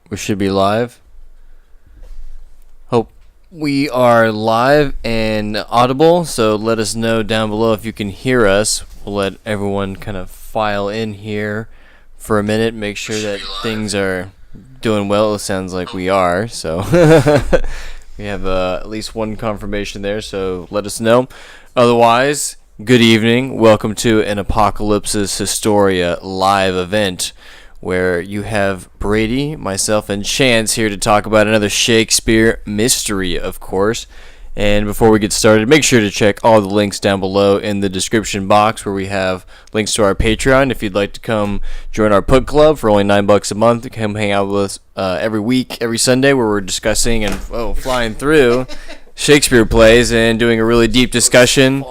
We should be live. Hope we are live and audible, so let us know down below if you can hear us. We'll let everyone kind of file in here for a minute, make sure that things are doing well. It sounds like we are, so we have at least one confirmation there, so let us know. Otherwise, good evening. Welcome to an Apokalupsis Historia live event, where you have Brady, myself, and Chance here to talk about another Shakespeare mystery, of course. And before we get started, make sure to check all the links down below in the description box, where we have links to our Patreon. If you'd like to come join our book club for only $9 a month, come hang out with us every week, every Sunday, where we're discussing and flying through Shakespeare plays and doing a really deep discussion.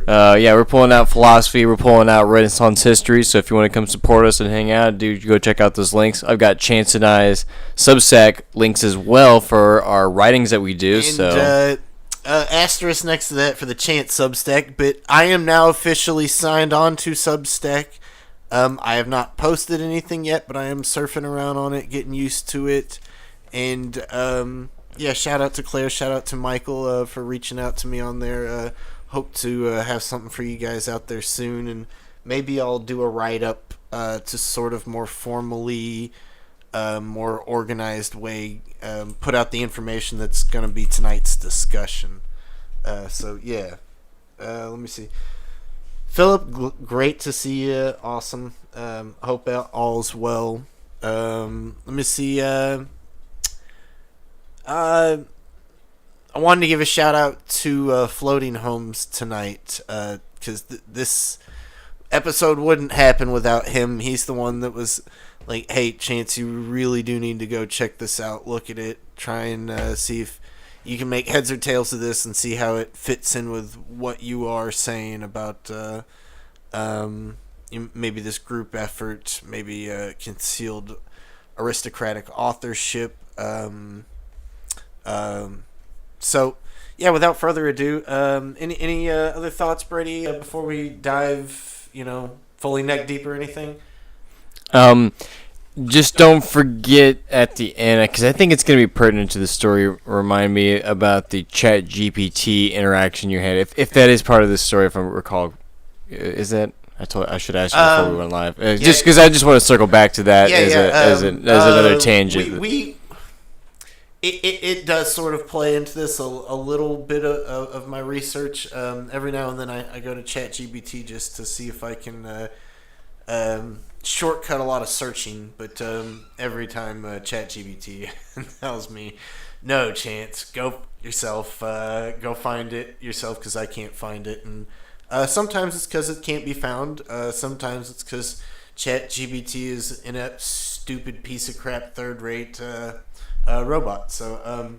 We're pulling out philosophy, we're pulling out Renaissance history, so if you want to come support us and hang out, go check out those links. I've got Chance and I's Substack links as well for our writings that we do. Asterisk next to that for the Chance Substack, but I am now officially signed on to Substack. I have not posted anything yet, but I am surfing around on it, getting used to it, and shout out to Claire, shout out to Michael for reaching out to me on there. Hope to have something for you guys out there soon, and maybe I'll do a write-up to sort of more formally, more organized way, put out the information that's going to be tonight's discussion. Let me see. Philip, great to see you. Awesome. Hope all's well. Let me see. I wanted to give a shout out to Floating Homes tonight, because this episode wouldn't happen without him. He's the one that was like, hey, Chance, you really do need to go check this out. Look at it. Try and see if you can make heads or tails of this and see how it fits in with what you are saying about maybe this group effort, maybe concealed aristocratic authorship. Without further ado, any other thoughts, Brady, before we dive, fully neck deep or anything? Just don't forget at the end, because I think it's going to be pertinent to the story. Remind me about the Chat GPT interaction you had, if that is part of this story. If I recall, is that? I should ask you before we went live, just because I just want to circle back to that as another tangent. It does sort of play into this a little bit of my research. Every now and then I go to ChatGPT just to see if I can shortcut a lot of searching. But every time ChatGPT tells me, no, Chance, go yourself, go find it yourself because I can't find it. And sometimes it's because it can't be found. Sometimes it's because ChatGPT is an inept, stupid piece of crap, third-rate robot. So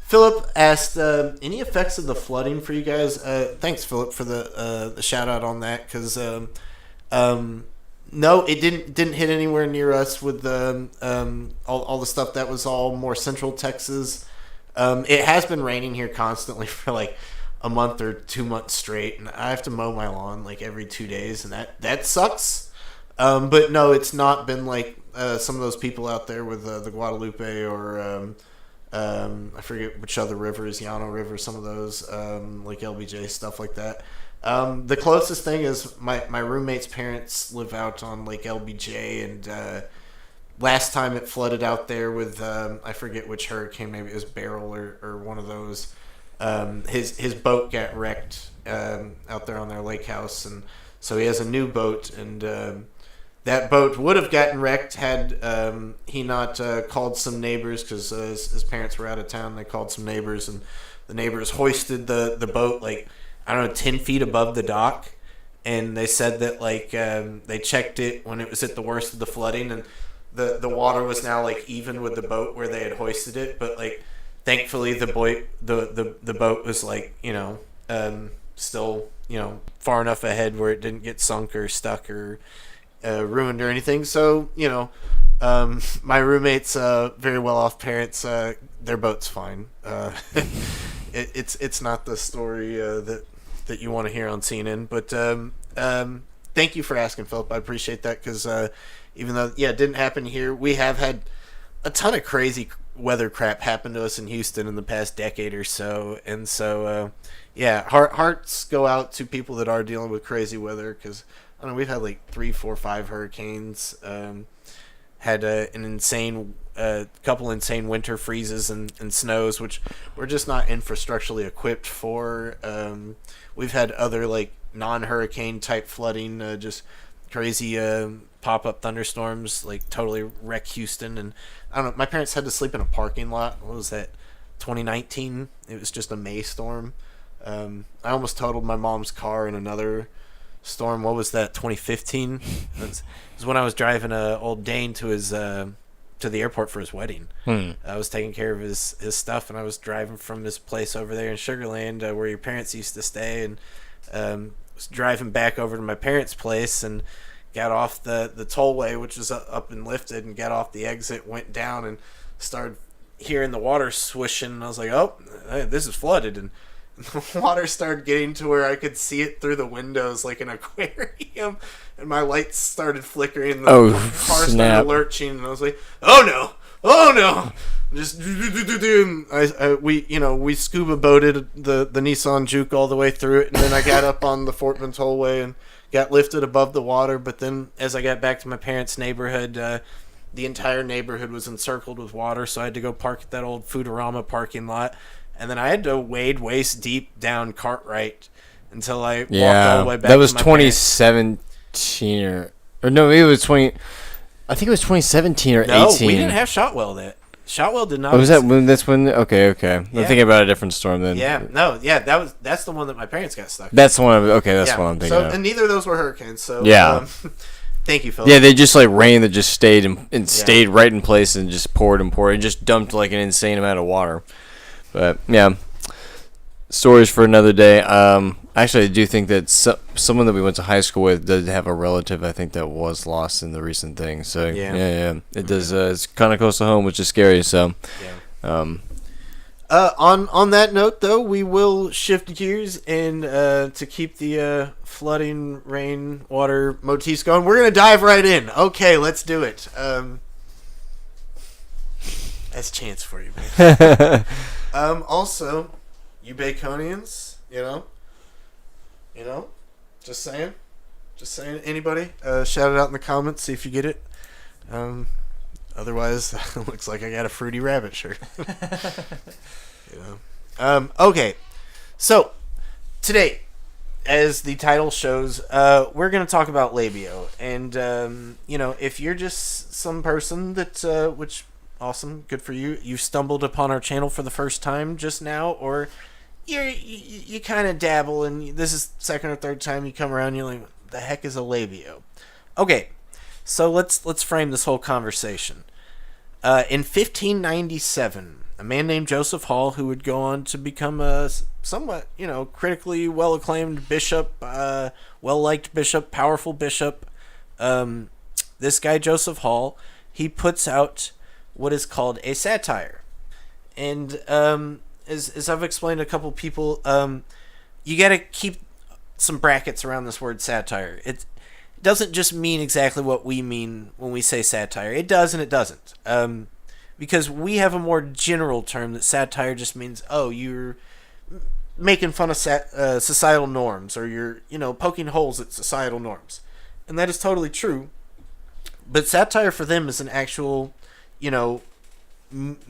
Philip asked, any effects of the flooding for you guys? Thanks, Philip, for the shout out on that, because no, it didn't hit anywhere near us with all the stuff that was all more central Texas. It has been raining here constantly for like a month or 2 months straight, and I have to mow my lawn like every 2 days, and that sucks. But no, it's not been like some of those people out there with the Guadalupe or I forget which other rivers, Llano River, some of those, like LBJ, stuff like that. The closest thing is my roommate's parents live out on Lake LBJ, and last time it flooded out there with I forget which hurricane, maybe it was Beryl or one of those. His boat got wrecked out there on their lake house, and so he has a new boat, and that boat would have gotten wrecked had he not called some neighbors, because his parents were out of town. They called some neighbors, and the neighbors hoisted the boat like, I don't know, 10 feet above the dock, and they said that like they checked it when it was at the worst of the flooding, and the water was now like even with the boat where they had hoisted it, but like thankfully the boat was like still far enough ahead where it didn't get sunk or stuck or ruined or anything. So my roommates, very well off parents, their boat's fine. It's not the story that you want to hear on CNN, but thank you for asking, Philip. I appreciate that, because even though it didn't happen here, we have had a ton of crazy weather crap happened to us in Houston in the past decade or so, and so yeah, hearts go out to people that are dealing with crazy weather, because I don't know, we've had like 3, 4, 5 hurricanes, had an insane couple insane winter freezes and snows, which we're just not infrastructurally equipped for. We've had other like non-hurricane type flooding, just crazy pop-up thunderstorms, like totally wreck Houston. And I don't know, my parents had to sleep in a parking lot. What was that, 2019? It was just a May storm. I almost totaled my mom's car in another storm. What was that, 2015? It was when I was driving old Dane to his to the airport for his wedding. I was taking care of his stuff, and I was driving from his place over there in Sugar Land, where your parents used to stay, and was driving back over to my parents' place, and got off the tollway, which was up and lifted, and got off the exit, went down, and started hearing the water swishing, and I was like, oh, this is flooded, and the water started getting to where I could see it through the windows like an aquarium, and my lights started flickering. The car started lurching, and I was like, "Oh no!" Just we scuba boated the Nissan Juke all the way through it, and then I got up on the Fortman Tollway and got lifted above the water. But then, as I got back to my parents' neighborhood, the entire neighborhood was encircled with water, so I had to go park at that old Foodorama parking lot. And then I had to wade waist deep down Cartwright until I walked all the way back. That was to my 2017 or no, it was 20. I think it was 2017 or 18. No, we didn't have Shotwell then. Shotwell did not. Oh, was that when? That's when. Okay. I'm thinking about a different storm then. That's the one that my parents got stuck in. That's the one. That's what I'm thinking. So, of. And neither of those were hurricanes. So thank you, Phil. Yeah, they just like rain that just stayed and stayed right in place and just poured and just dumped like an insane amount of water. But yeah, stories for another day. Actually, I do think that someone that we went to high school with did have a relative, I think, that was lost in the recent thing. So yeah, it does. It's kind of close to home, which is scary. So on that note, though, we will shift gears and to keep the flooding, rain, water motifs going, we're gonna dive right in. Okay, let's do it. That's chance for you, man. Also, you Baconians, you know, just saying, anybody, shout it out in the comments, see if you get it. Otherwise, it looks like I got a Fruity Rabbit shirt. Okay, so today, as the title shows, we're going to talk about Labeo, and if you're just some person that which. Awesome, good for you. You stumbled upon our channel for the first time just now, or you kind of dabble, and this is second or third time you come around. You're like, the heck is a Labeo? Okay, so let's frame this whole conversation. In 1597, a man named Joseph Hall, who would go on to become a somewhat critically well acclaimed bishop, well liked bishop, powerful bishop. This guy Joseph Hall, he puts out what is called a satire, and as I've explained to a couple people, you got to keep some brackets around this word satire. It doesn't just mean exactly what we mean when we say satire. It does and it doesn't, because we have a more general term that satire just means, you're making fun of societal norms, or you're poking holes at societal norms, and that is totally true. But satire for them is an actual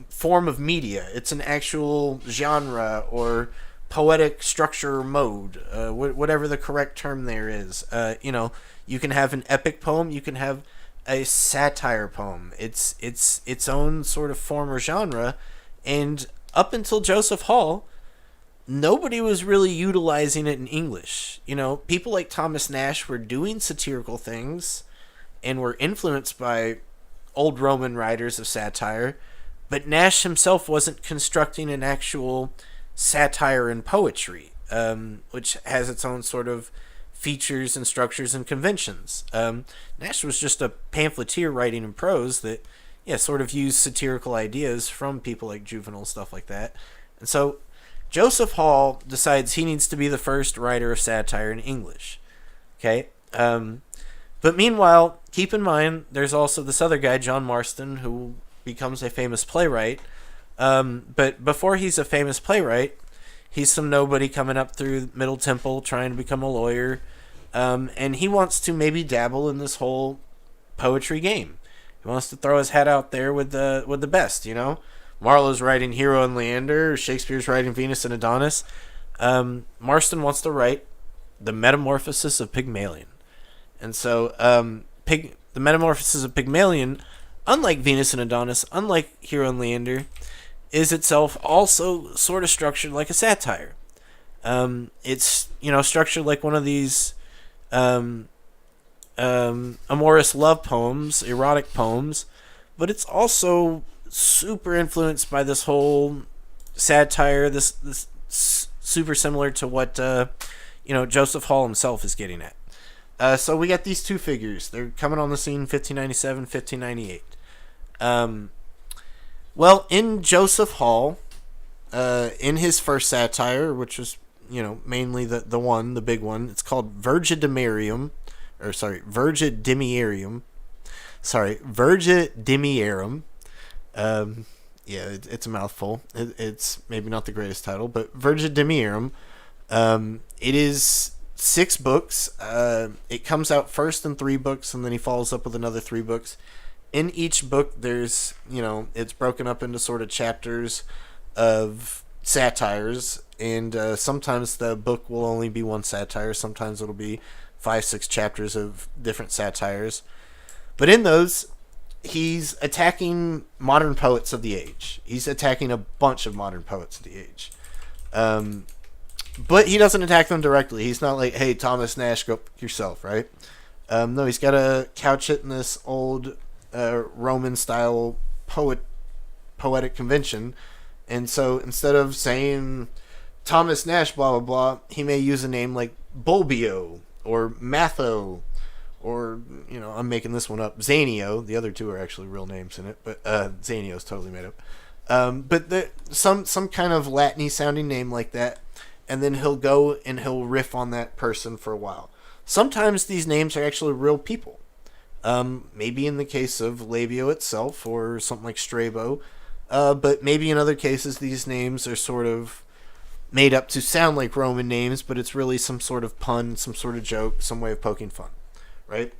form of media. It's an actual genre or poetic structure or mode, whatever the correct term there is. You can have an epic poem, you can have a satire poem. It's its own sort of form or genre, and up until Joseph Hall, nobody was really utilizing it in English. People like Thomas Nash were doing satirical things and were influenced by old Roman writers of satire, but Nash himself wasn't constructing an actual satire in poetry, which has its own sort of features and structures and conventions. Nash was just a pamphleteer writing in prose that, sort of used satirical ideas from people like Juvenal, stuff like that. And so Joseph Hall decides he needs to be the first writer of satire in English. Okay? But meanwhile, keep in mind, there's also this other guy, John Marston, who becomes a famous playwright. But before he's a famous playwright, he's some nobody coming up through Middle Temple trying to become a lawyer. And he wants to maybe dabble in this whole poetry game. He wants to throw his hat out there with the best, you know? Marlowe's writing Hero and Leander. Shakespeare's writing Venus and Adonis. Marston wants to write The Metamorphosis of Pygmalion. And so the Metamorphosis of Pygmalion, unlike Venus and Adonis, unlike Hero and Leander, is itself also sort of structured like a satire. It's, structured like one of these amorous love poems, erotic poems, but it's also super influenced by this whole satire, this super similar to what Joseph Hall himself is getting at. So we got these two figures. They're coming on the scene 1597, 1598. Well, in Joseph Hall, in his first satire, which was, mainly the big one, it's called Virgidimiarum. Virgidimiarum. It's a mouthful. It's maybe not the greatest title, but Virgidimiarum. It is 6 books. It comes out first in 3 books, and then he follows up with another 3 books. In each book, there's, it's broken up into sort of chapters of satires, and sometimes the book will only be one satire. Sometimes it'll be 5-6 chapters of different satires. But in those, he's attacking modern poets of the age. He's attacking a bunch of modern poets of the age. But he doesn't attack them directly. He's not like, hey, Thomas Nash, go yourself, right? No, he's got to couch it in this old Roman-style poetic convention. And so instead of saying Thomas Nash, blah, blah, blah, he may use a name like Bulbio or Matho or, I'm making this one up, Zanio. The other 2 are actually real names in it, but Zanio is totally made up. But some kind of Latin-y sounding name like that, and then he'll go and he'll riff on that person for a while. Sometimes these names are actually real people. Maybe in the case of Labeo itself or something like Strabo, but maybe in other cases these names are sort of made up to sound like Roman names, but it's really some sort of pun, some sort of joke, some way of poking fun, right?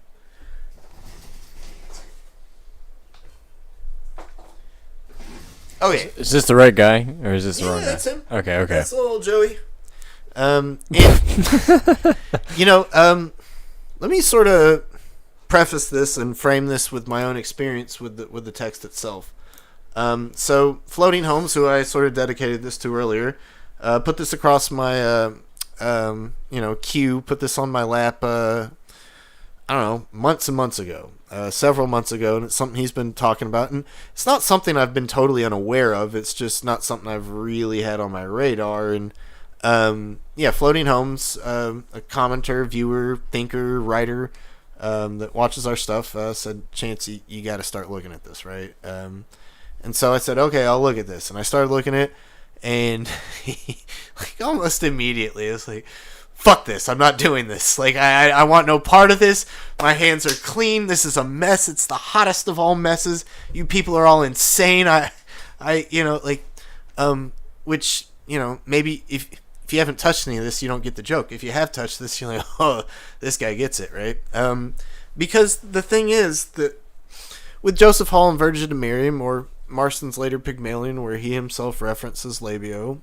Oh yeah. Is this the right guy, or is this the wrong guy? That's him. Okay. That's little Joey. And, let me sort of preface this and frame this with my own experience with the text itself. So Floating Homes, who I sort of dedicated this to earlier, put this across my queue, put this on my lap, months and months ago, several months ago, and it's something he's been talking about, and it's not something I've been totally unaware of. It's just not something I've really had on my radar. And Floating Homes, a commenter, viewer, thinker, writer, that watches our stuff, said, Chance, you got to start looking at this, right? And so I said, okay, I'll look at this, and I started looking at it, and he, almost immediately, it's like, fuck this, I'm not doing this. I want no part of this. My hands are clean. This is a mess. It's the hottest of all messes. You people are all insane. Which, maybe if you haven't touched any of this, you don't get the joke. If you have touched this, you're like, oh, this guy gets it, right? Because the thing is that with Joseph Hall and Virgidimiarum, or Marston's later Pygmalion, where he himself references Labeo,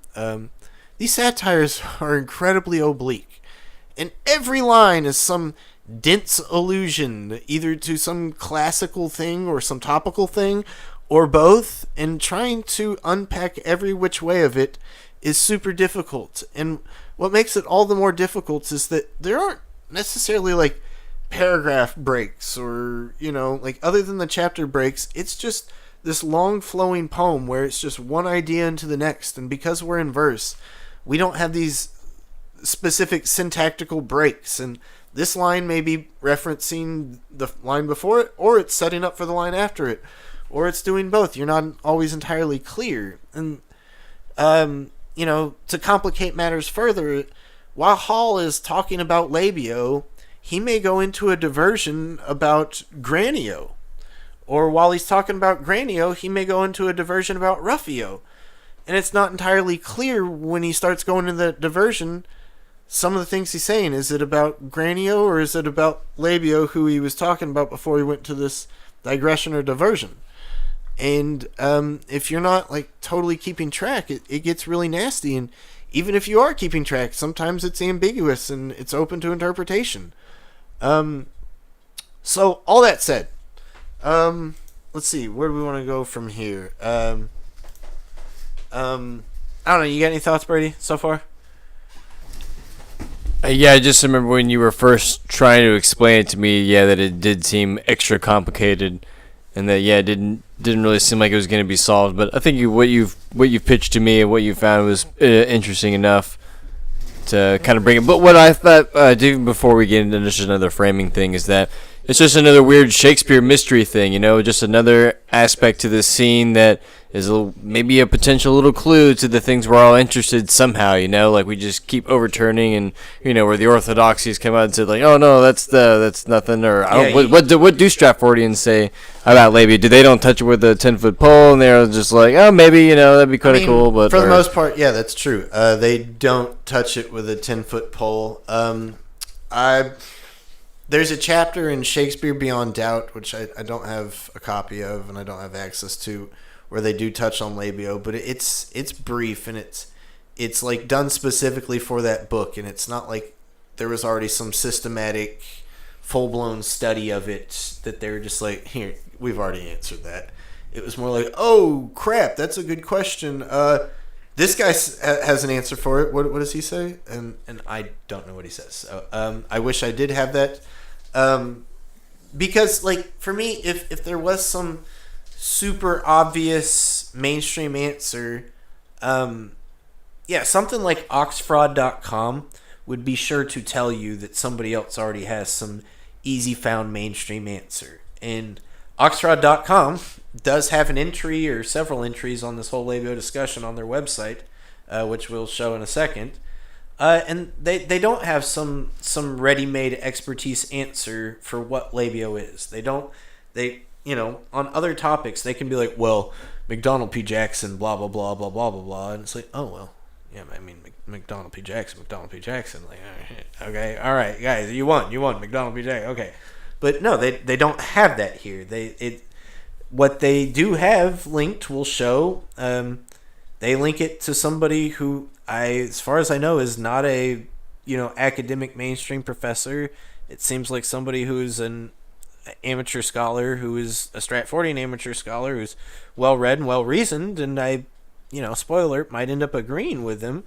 these satires are incredibly oblique. And every line is some dense allusion, either to some classical thing or some topical thing, or both, and trying to unpack every which way of it is super difficult. And what makes it all the more difficult is that there aren't necessarily paragraph breaks or, other than the chapter breaks, it's just this long flowing poem where it's just one idea into the next. And because we're in verse, we don't have these specific syntactical breaks, and this line may be referencing the line before it, or it's setting up for the line after it, or it's doing both. You're not always entirely clear. And to complicate matters further, while Hall is talking about Labeo, he may go into a diversion about Granio, Or while he's talking about Granio, he may go into a diversion about Ruffio. And it's not entirely clear when he starts going into the diversion some of the things he's saying. Is it about Granio or is it about Labeo, who he was talking about before he went to this digression or diversion? And if you're not like totally keeping track, it gets really nasty. And even if you are keeping track, sometimes it's ambiguous and it's open to interpretation. So all that said, let's see, where do we want to go from here? I don't know. You got any thoughts, Brady, so far? Yeah, I just remember when you were first trying to explain it to me. Yeah, that it did seem extra complicated, and that it didn't really seem like it was going to be solved. But I think what you've pitched to me and what you found was interesting enough to kind of bring it. But what I thought, even before we get into just another framing thing, is that it's just another weird Shakespeare mystery thing, just another aspect to this scene that is maybe a potential little clue to the things we're all interested somehow, like we just keep overturning and, where the orthodoxies come out and say like, oh no, that's nothing, or what do Stratfordians say about Labeo? Do they don't touch it with a 10-foot pole and they're just like, oh, maybe, that'd be kind of cool, but for the most part, yeah, that's true. They don't touch it with a 10-foot pole. There's a chapter in Shakespeare Beyond Doubt, which I don't have a copy of and I don't have access to, where they do touch on Labeo, but it's brief and it's like done specifically for that book, and it's not like there was already some systematic, full-blown study of it that they were just like, here, we've already answered that. It was more like, oh crap, that's a good question. This guy has an answer for it. What does he say? And I don't know what he says. So I wish I did have that. Because like for me, if there was some super obvious mainstream answer, something like oxfraud.com would be sure to tell you that somebody else already has some easy found mainstream answer. And oxfraud.com does have an entry or several entries on this whole Labeo discussion on their website, which we'll show in a second. And they don't have some ready-made expertise answer for what Labeo is. On other topics, they can be like, well, McDonald P. Jackson, blah, blah, blah, blah, blah, blah, blah. And it's like, oh, well, yeah, I mean, McDonald P. Jackson. Like, okay, all right, guys, you won, McDonald P. Jackson, okay. But no, they don't have that here. What they do have linked will show, they link it to somebody who, as far as I know, is not a, academic mainstream professor. It seems like somebody who's an amateur scholar, who is a Stratfordian amateur scholar, who's well-read and well-reasoned, and I, spoiler alert, might end up agreeing with them,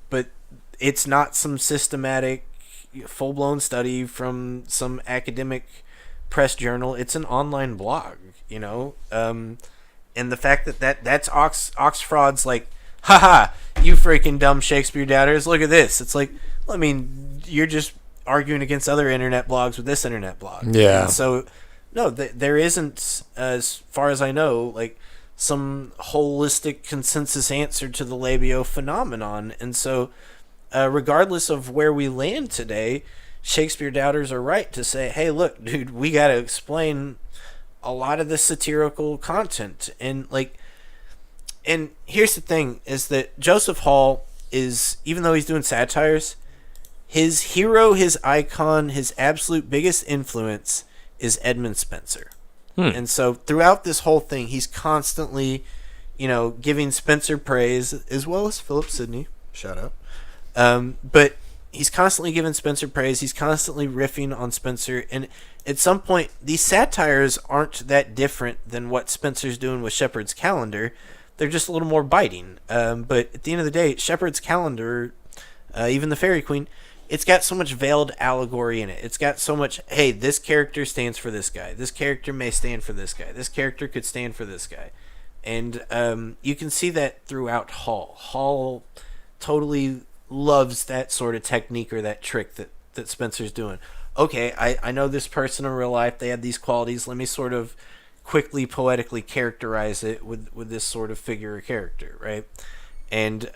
but it's not some systematic, full-blown study from some academic press journal. It's an online blog, and the fact that's Oxfraud's like, haha, you freaking dumb Shakespeare doubters, look at this. It's like, well, I mean, you're just arguing against other internet blogs with this internet blog. Yeah. And so, no, there isn't, as far as I know, like some holistic consensus answer to the Labeo phenomenon. And so, regardless of where we land today, Shakespeare doubters are right to say, hey, look, dude, we got to explain a lot of the satirical content. And here's the thing, is that Joseph Hall is, even though he's doing satires, his hero, his icon, his absolute biggest influence is Edmund Spenser. And so throughout this whole thing, he's constantly, giving Spenser praise, as well as Philip Sidney. Shout out. But he's constantly giving Spenser praise. He's constantly riffing on Spenser. And at some point, these satires aren't that different than what Spenser's doing with Shepherd's Calendar. They're just a little more biting. But at the end of the day, Shepherd's Calendar, even the Fairy Queen, it's got so much veiled allegory in it. It's got so much, hey, this character stands for this guy. This character may stand for this guy. This character could stand for this guy. And you can see that throughout Hall. Hall totally loves that sort of technique or that trick that Spenser's doing. Okay, I know this person in real life, they have these qualities. Let me sort of quickly, poetically characterize it with this sort of figure or character, right? And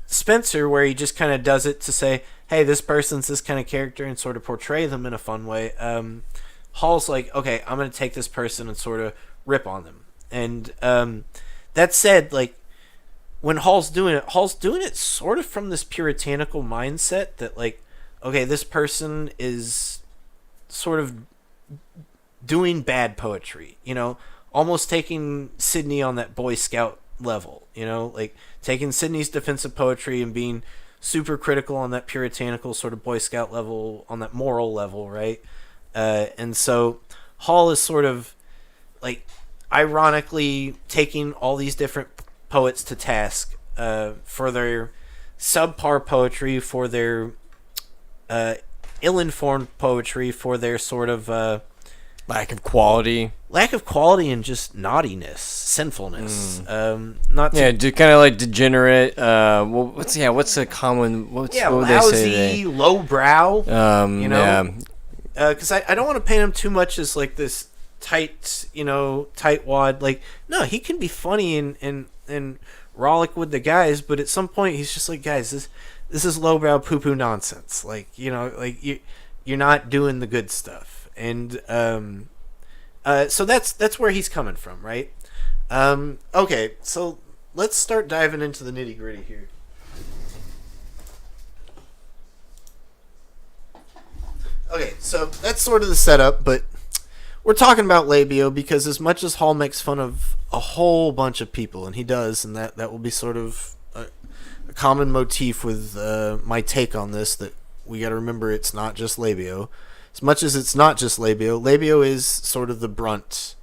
Spenser, where he just kind of does it to say, hey, this person's this kind of character and sort of portray them in a fun way. Hall's like, okay, I'm going to take this person and sort of rip on them. And that said, like, when Hall's doing it sort of from this puritanical mindset that, like, okay, this person is sort of doing bad poetry, almost taking Sydney on that Boy Scout level, like taking Sydney's defensive poetry and being super critical on that puritanical sort of Boy Scout level, on that moral level, right? And so Hall is sort of like ironically taking all these different poets to task for their subpar poetry, for their ill-informed poetry, for their sort of lack of quality, and just naughtiness, sinfulness. Not kind of like degenerate. What's a common? What would they say? Lousy, lowbrow. Because I don't want to paint him too much as like this tightwad. Like, no, he can be funny and rollick with the guys, but at some point he's just like, guys, this is lowbrow poo-poo nonsense. Like, like you're not doing the good stuff. And so that's where he's coming from, right? Okay, so let's start diving into the nitty-gritty here. Okay, so that's sort of the setup, but we're talking about Labeo because as much as Hall makes fun of a whole bunch of people, and he does, and that will be sort of a common motif with my take on this, that we got to remember it's not just Labeo. As much as it's not just Labeo is sort of the brunt.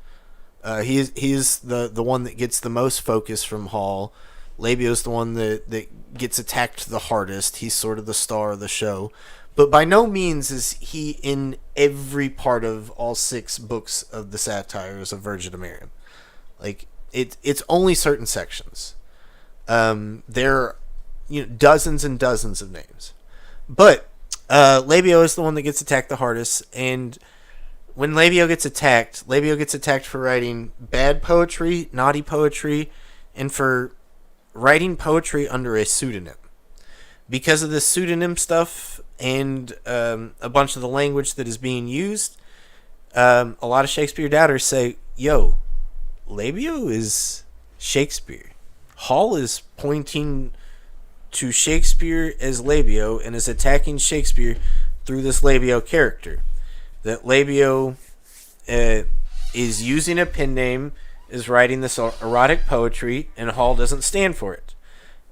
He's the one that gets the most focus from Hall. Labeo's the one that gets attacked the hardest. He's sort of the star of the show. But by no means is he in every part of all 6 books of the satires of Virgin of Miriam. Like, it's only certain sections. There are dozens and dozens of names. But Labeo is the one that gets attacked the hardest, and when Labeo gets attacked for writing bad poetry, naughty poetry, and for writing poetry under a pseudonym. Because of this pseudonym stuff and a bunch of the language that is being used, a lot of Shakespeare doubters say, yo, Labeo is Shakespeare. Hall is pointing to Shakespeare as Labeo and is attacking Shakespeare through this Labeo character. That Labeo is using a pen name, is writing this erotic poetry, and Hall doesn't stand for it.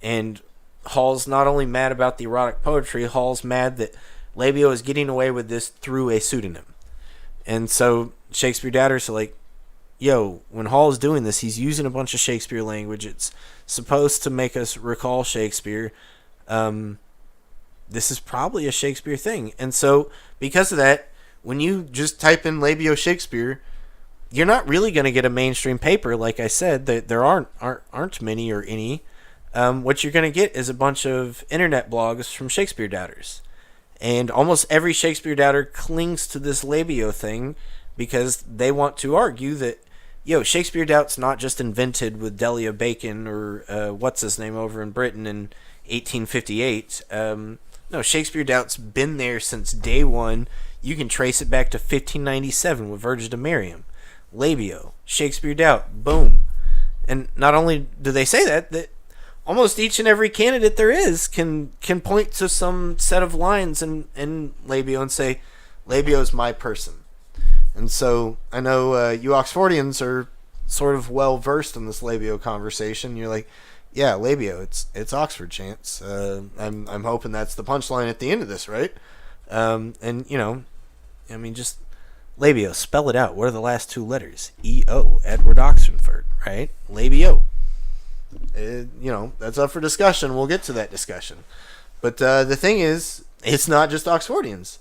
And Hall's not only mad about the erotic poetry, Hall's mad that Labeo is getting away with this through a pseudonym. And so Shakespeare doubters are like, yo, when Hall is doing this, he's using a bunch of Shakespeare language. It's supposed to make us recall Shakespeare. This is probably a Shakespeare thing. And so, because of that, when you just type in Labeo Shakespeare, you're not really going to get a mainstream paper. Like I said, there aren't many or any. What you're going to get is a bunch of internet blogs from Shakespeare doubters. And almost every Shakespeare doubter clings to this Labeo thing because they want to argue that, Shakespeare doubt's not just invented with Delia Bacon or what's his name over in Britain in 1858. No, Shakespeare doubt's been there since day one. You can trace it back to 1597 with Virgin of Miriam. Labeo, Shakespeare doubt, boom. And not only do they say that almost each and every candidate there is can point to some set of lines in Labeo and say, Labeo's my person. And so I know you Oxfordians are sort of well versed in this Labeo conversation. You're like, yeah, Labeo, it's Oxford chance. I'm hoping that's the punchline at the end of this, right? Just Labeo, spell it out. What are the last 2 letters? E-O, Edward Oxenford, right? Labeo. That's up for discussion. We'll get to that discussion. But the thing is, it's not just Oxfordians.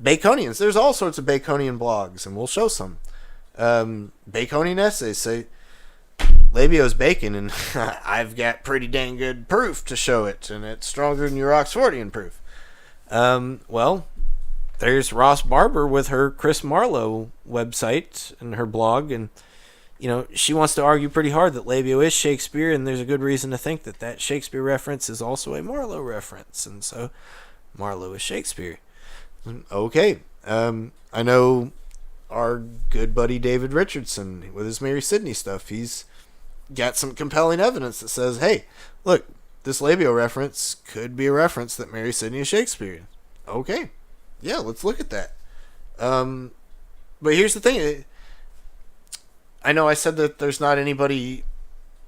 Baconians. There's all sorts of Baconian blogs, and we'll show some. Baconian essays say, Labeo's Bacon, and I've got pretty dang good proof to show it, and it's stronger than your Oxfordian proof. There's Ross Barber with her Chris Marlowe website and her blog, and she wants to argue pretty hard that Labeo is Shakespeare, and there's a good reason to think that Shakespeare reference is also a Marlowe reference, and so Marlowe is Shakespeare. Okay, I know our good buddy David Richardson with his Mary Sidney stuff. He's got some compelling evidence that says, hey, look, this Labeo reference could be a reference that Mary Sidney is Shakespeare. Okay, yeah, let's look at that. But here's the thing. I know I said that there's not anybody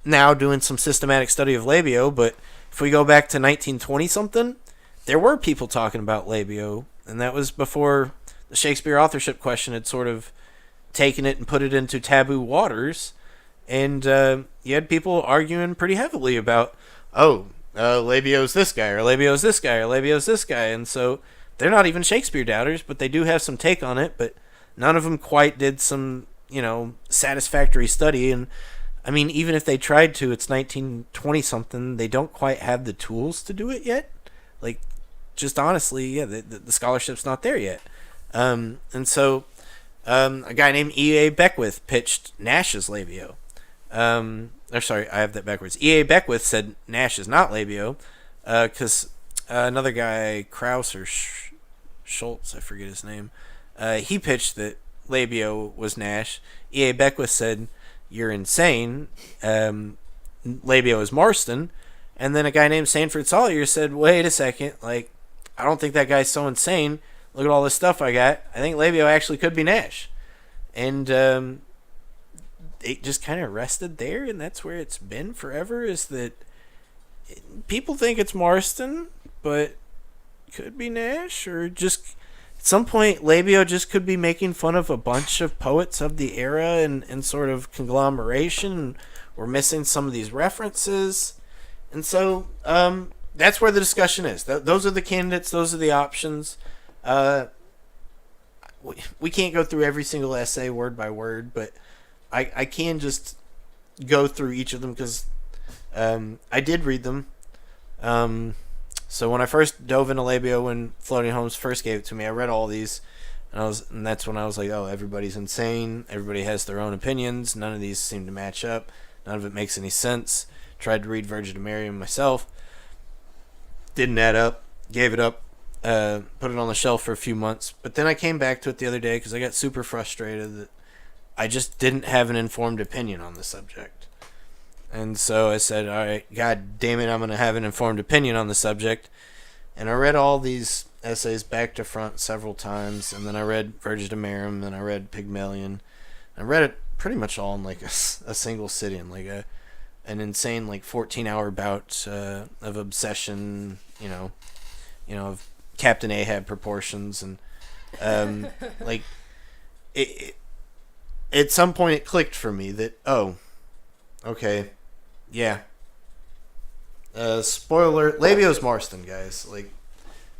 now doing some systematic study of Labeo, but if we go back to 1920-something, there were people talking about Labeo, and that was before the Shakespeare authorship question had sort of taken it and put it into taboo waters, and you had people arguing pretty heavily about, Labeo's this guy, or Labeo's this guy, or Labeo's this guy, and so they're not even Shakespeare doubters, but they do have some take on it, but none of them quite did some, satisfactory study. And I mean, even if they tried to, it's 1920-something, they don't quite have the tools to do it yet. Like, just honestly, yeah, the scholarship's not there yet. And so a guy named E.A. Beckwith pitched Nash's Labeo. I have that backwards. E.A. Beckwith said Nash is not Labeo, because another guy, Krauss or Schultz, I forget his name, he pitched that Labeo was Nash. E.A. Beckwith said, you're insane. Labeo is Marston. And then a guy named Sanford Sawyer said, wait a second, I don't think that guy's so insane. Look at all this stuff I got. I think Labeo actually could be Nash. And it just kind of rested there, and that's where it's been forever, is that people think it's Marston, but could be Nash, or just at some point Labeo just could be making fun of a bunch of poets of the era and sort of conglomeration. We're missing some of these references. And so that's where the discussion is. Those are the candidates. Those are the options. We can't go through every single essay word by word, but I can just go through each of them because I did read them. So when I first dove into Labeo, when Floating Homes first gave it to me, I read all these, and that's when I was like, oh, everybody's insane. Everybody has their own opinions. None of these seem to match up. None of it makes any sense. Tried to read Virgin Mary myself. Didn't add up. Gave it up. Put it on the shelf for a few months. But then I came back to it the other day because I got super frustrated that I just didn't have an informed opinion on the subject. And so I said, all right, God damn it, I'm going to have an informed opinion on the subject. And I read all these essays back to front several times. And then I read Virgin Mary, and then I read Pygmalion. I read it pretty much all in like a single sitting, like an insane 14-hour bout of obsession, of Captain Ahab proportions, and it at some point it clicked for me that, oh, okay, yeah. Spoiler: Labeo's Marston, guys.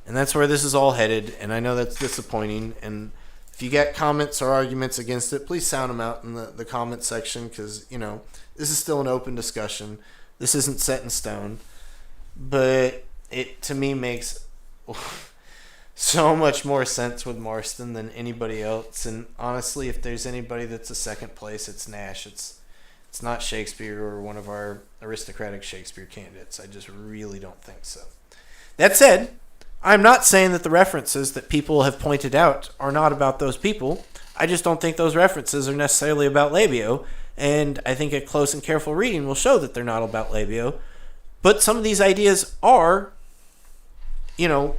And that's where this is all headed. And I know that's disappointing. And if you got comments or arguments against it, please sound them out in the comment section, because this is still an open discussion. This isn't set in stone, but it to me makes so much more sense with Marston than anybody else. And honestly, if there's anybody that's a second place, it's Nash. It's not Shakespeare or one of our aristocratic Shakespeare candidates. I just really don't think so. That said, I'm not saying that the references that people have pointed out are not about those people. I just don't think those references are necessarily about Labeo, and I think a close and careful reading will show that they're not about Labeo. But some of these ideas are, some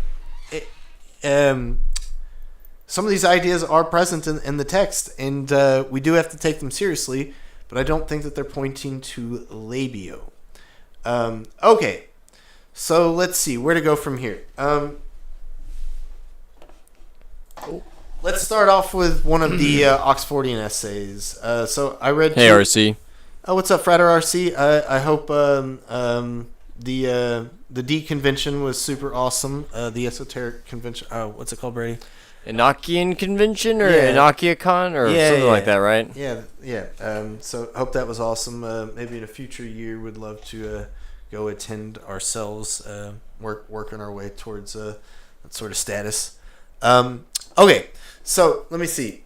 of these ideas are present in the text, and we do have to take them seriously, but I don't think that they're pointing to Labeo. Okay, so let's see where to go from here. Let's start off with one of the Oxfordian essays. So I read... Hey, RC. Oh, what's up, Frater RC? I hope the D convention was super awesome. The esoteric convention. Oh, what's it called, Brady? Enochian convention or Enochiacon or something like that, right? Yeah. So hope that was awesome. Maybe in a future year, would love to go attend ourselves. Working our way towards that sort of status. Okay, so let me see.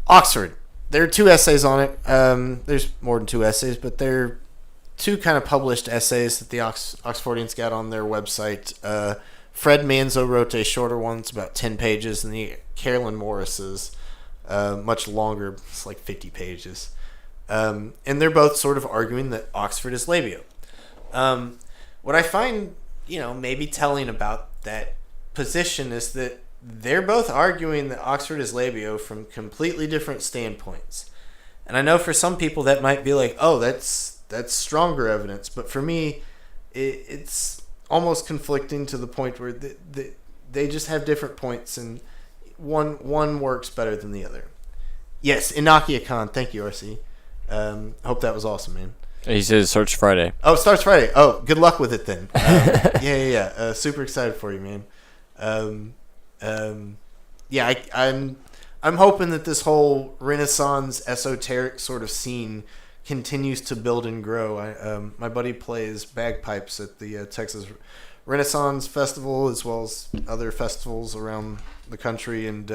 Oxford. There are 2 essays on it. There's more than 2 essays, but they're 2 kind of published essays that the Oxfordians got on their website. Fred Manzo wrote a shorter one. It's about 10 pages, and the Carolyn Morris's much longer. It's like 50 pages. And they're both sort of arguing that Oxford is Labeo. What I find, maybe telling about that position is that they're both arguing that Oxford is Labeo from completely different standpoints. And I know for some people that might be like, oh, that's stronger evidence. But for me, it's almost conflicting to the point where they just have different points, and one works better than the other. Yes, Inakia Khan. Thank you, RC. Hope that was awesome, man. He says it starts Friday. Oh, it starts Friday. Oh, good luck with it then. Yeah. Super excited for you, man. I'm hoping that this whole Renaissance esoteric sort of scene continues to build and grow. My buddy plays bagpipes at the Texas Renaissance Festival, as well as other festivals around the country, and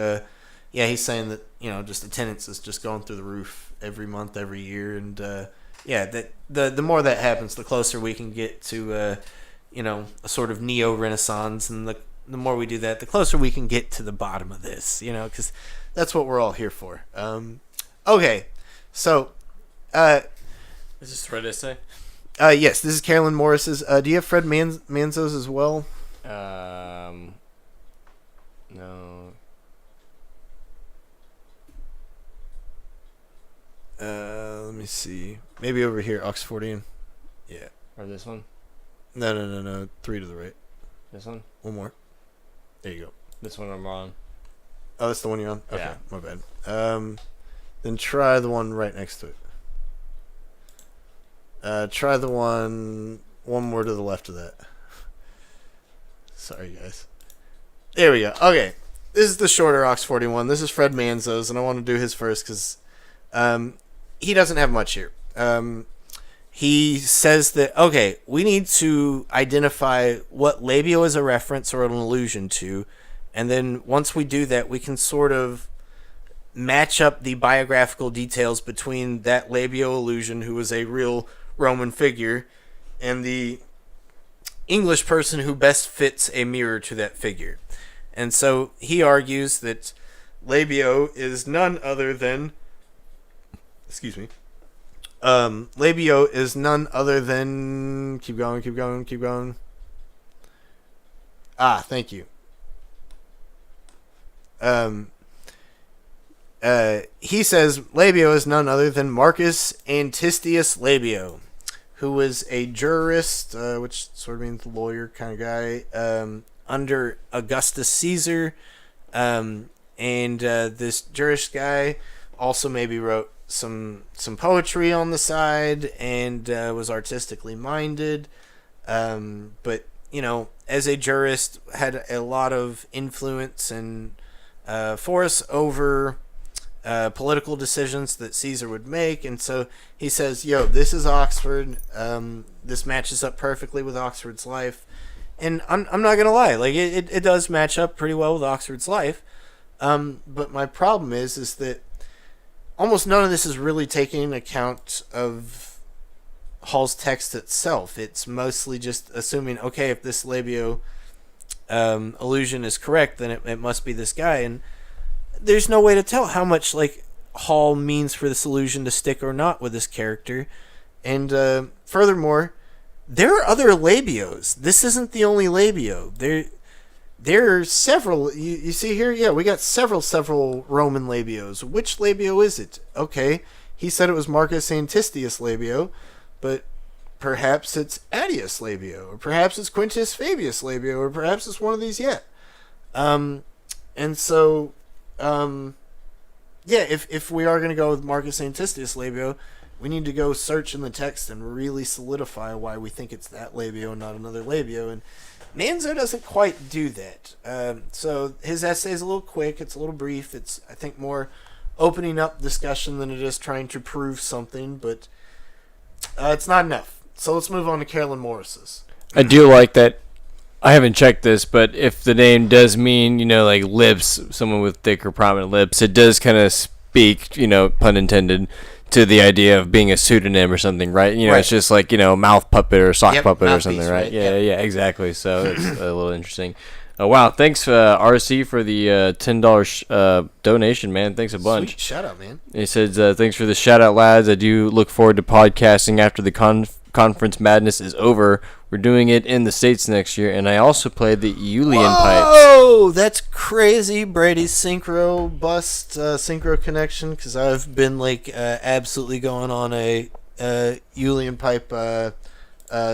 he's saying that just attendance is just going through the roof every month, every year, and that the more that happens, the closer we can get to a sort of neo-Renaissance, and the more we do that, the closer we can get to the bottom of this, because that's what we're all here for. Okay, so is this Fred essay? Yes, this is Carolyn Morris's. Do you have Fred Manzo's as well? No. Let me see. Maybe over here, Oxfordian. Yeah. Or this one? No. 3 to the right. This one? One more. There you go. This one I'm on. Oh, that's the one you're on? Okay, yeah. My bad. Then try the one right next to it. Try the one more to the left of that. Sorry, guys. There we go. Okay. This is the shorter Oxfordian one. This is Fred Manzo's, and I want to do his first because he doesn't have much here. He says that, okay, we need to identify what Labeo is a reference or an allusion to, and then once we do that, we can sort of match up the biographical details between that Labeo allusion, who was a real Roman figure, and the English person who best fits a mirror to that figure. And so he argues that Labeo is none other than... Labeo is none other than... Keep going. Thank you. He says Labeo is none other than Marcus Antistius Labeo, who was a jurist, which sort of means lawyer kind of guy, under Augustus Caesar. And this jurist guy also maybe wrote some poetry on the side and was artistically minded. But, as a jurist, had a lot of influence and force over political decisions that Caesar would make. And so he says, this is Oxford. This matches up perfectly with Oxford's life. And I'm not going to lie, like it does match up pretty well with Oxford's life. But my problem is that almost none of this is really taking into account of Hall's text itself. It's mostly just assuming, okay, if this Labeo allusion is correct, then it must be this guy. And there's no way to tell how much Hall means for this allusion to stick or not with this character. And furthermore, there are other Labeos. This isn't the only Labeo. There are several. You see here? Yeah, we got several Roman Labeos. Which Labeo is it? Okay, he said it was Marcus Antistius Labeo, but perhaps it's Attius Labeo, or perhaps it's Quintus Fabius Labeo, or perhaps it's one of these yet. And so, if we are going to go with Marcus Antistius Labeo, we need to go search in the text and really solidify why we think it's that Labeo and not another Labeo. And Manzo doesn't quite do that. So his essay is a little quick. It's a little brief. It's, I think, more opening up discussion than it is trying to prove something. But it's not enough. So let's move on to Carolyn Morris's. I do like that. I haven't checked this, but if the name does mean, lips, someone with thick or prominent lips, it does kind of speak, pun intended, to the idea of being a pseudonym or something, right? Right. It's just like, mouth puppet or sock puppet or something, right? Right? Yeah, exactly. So it's a little interesting. Oh, wow. Thanks, RC, for the $10 donation, man. Thanks a bunch. Sweet. Shout out, man. He says, thanks for the shout out, lads. I do look forward to podcasting after the conference madness is over. We're doing it in the States next year, and I also played the Julian pipes. Oh, that's crazy. Brady's synchro connection, because I've been absolutely going on a Julian pipe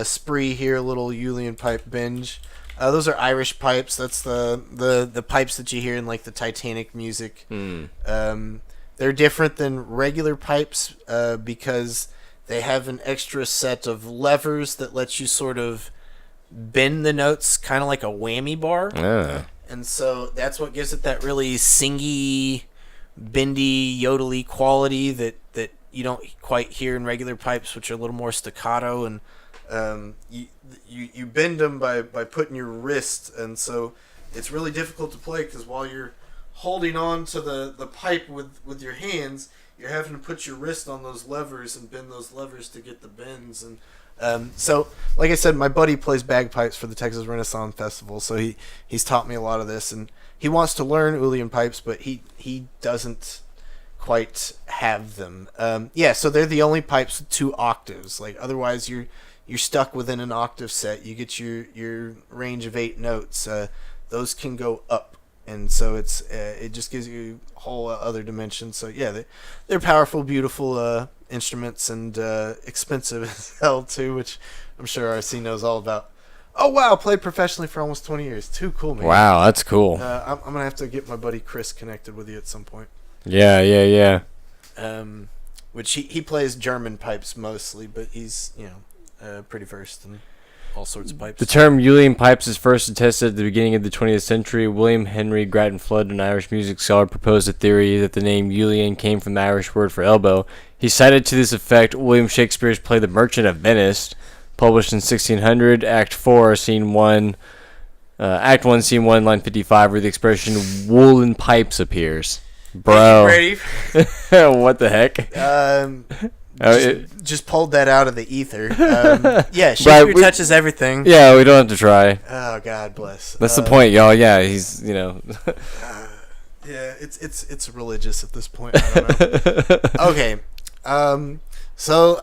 spree here, a little Julian pipe binge. Those are Irish pipes. That's the pipes that you hear in the Titanic music. They're different than regular pipes because they have an extra set of levers that lets you sort of bend the notes, kind of like a whammy bar. And so that's what gives it that really singy, bendy, yodely quality that you don't quite hear in regular pipes, which are a little more staccato. And you bend them by putting your wrist, and so it's really difficult to play because while you're holding on to the pipe with your hands, you're having to put your wrist on those levers and bend those levers to get the bends. And so, like I said, my buddy plays bagpipes for the Texas Renaissance Festival, so he's taught me a lot of this, and he wants to learn Julian pipes, but he doesn't quite have them. So they're the only pipes with 2 octaves. Otherwise, you're stuck within an octave set. You get your range of 8 notes. Those can go up, and so it just gives you a whole other dimension. So yeah, they're powerful, beautiful instruments, and expensive as hell too, which I'm sure RC knows all about. Oh wow, played professionally for almost 20 years. Too cool, man. Wow, that's cool. I'm gonna have to get my buddy Chris connected with you at some point. Yeah. Which he plays German pipes mostly, but he's pretty versed in all sorts of pipes. The term Julian pipes is first attested at the beginning of the 20th century. William Henry Grattan Flood, an Irish music scholar, proposed a theory that the name Julian came from the Irish word for elbow. He cited to this effect William Shakespeare's play The Merchant of Venice, published in 1600, Act 4, Scene 1, Act 1, Scene 1, line 55, where the expression woolen pipes appears. Bro. Brady. What the heck? Just pulled that out of the ether. Shakespeare touches everything. Yeah, we don't have to try. Oh, God bless. That's the point, y'all. Yeah, he's, it's religious at this point. I don't know. Okay. So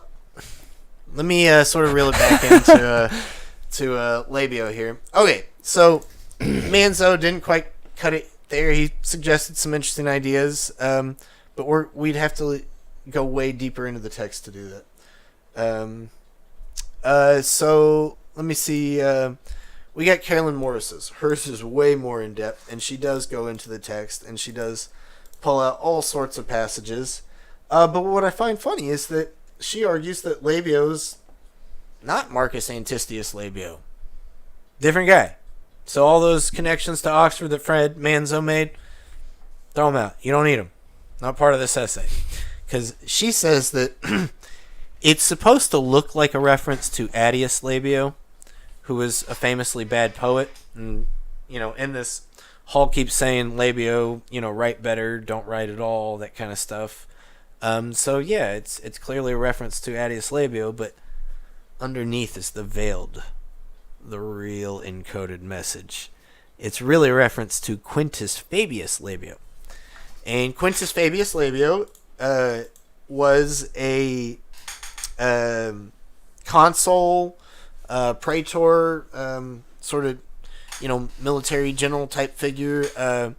let me sort of reel it back into Labeo here. Okay, so Manzo didn't quite cut it there. He suggested some interesting ideas, but we'd have to go way deeper into the text to do that. So let me see. We got Carolyn Morris's. Hers is way more in depth, and she does go into the text, and she does pull out all sorts of passages. But what I find funny is that she argues that Labeo's not Marcus Antistius Labeo. Different guy. So all those connections to Oxford that Fred Manzo made, throw them out. You don't need them. Not part of this essay. Because she says that it's supposed to look like a reference to Attius Labeo, who was a famously bad poet. And, in this, Hall keeps saying Labeo, write better, don't write at all, that kind of stuff. So, yeah, it's clearly a reference to Attius Labeo, but underneath is the veiled, the real encoded message. It's really a reference to Quintus Fabius Labeo. And Quintus Fabius Labeo was a consul, praetor, sort of, military general type figure,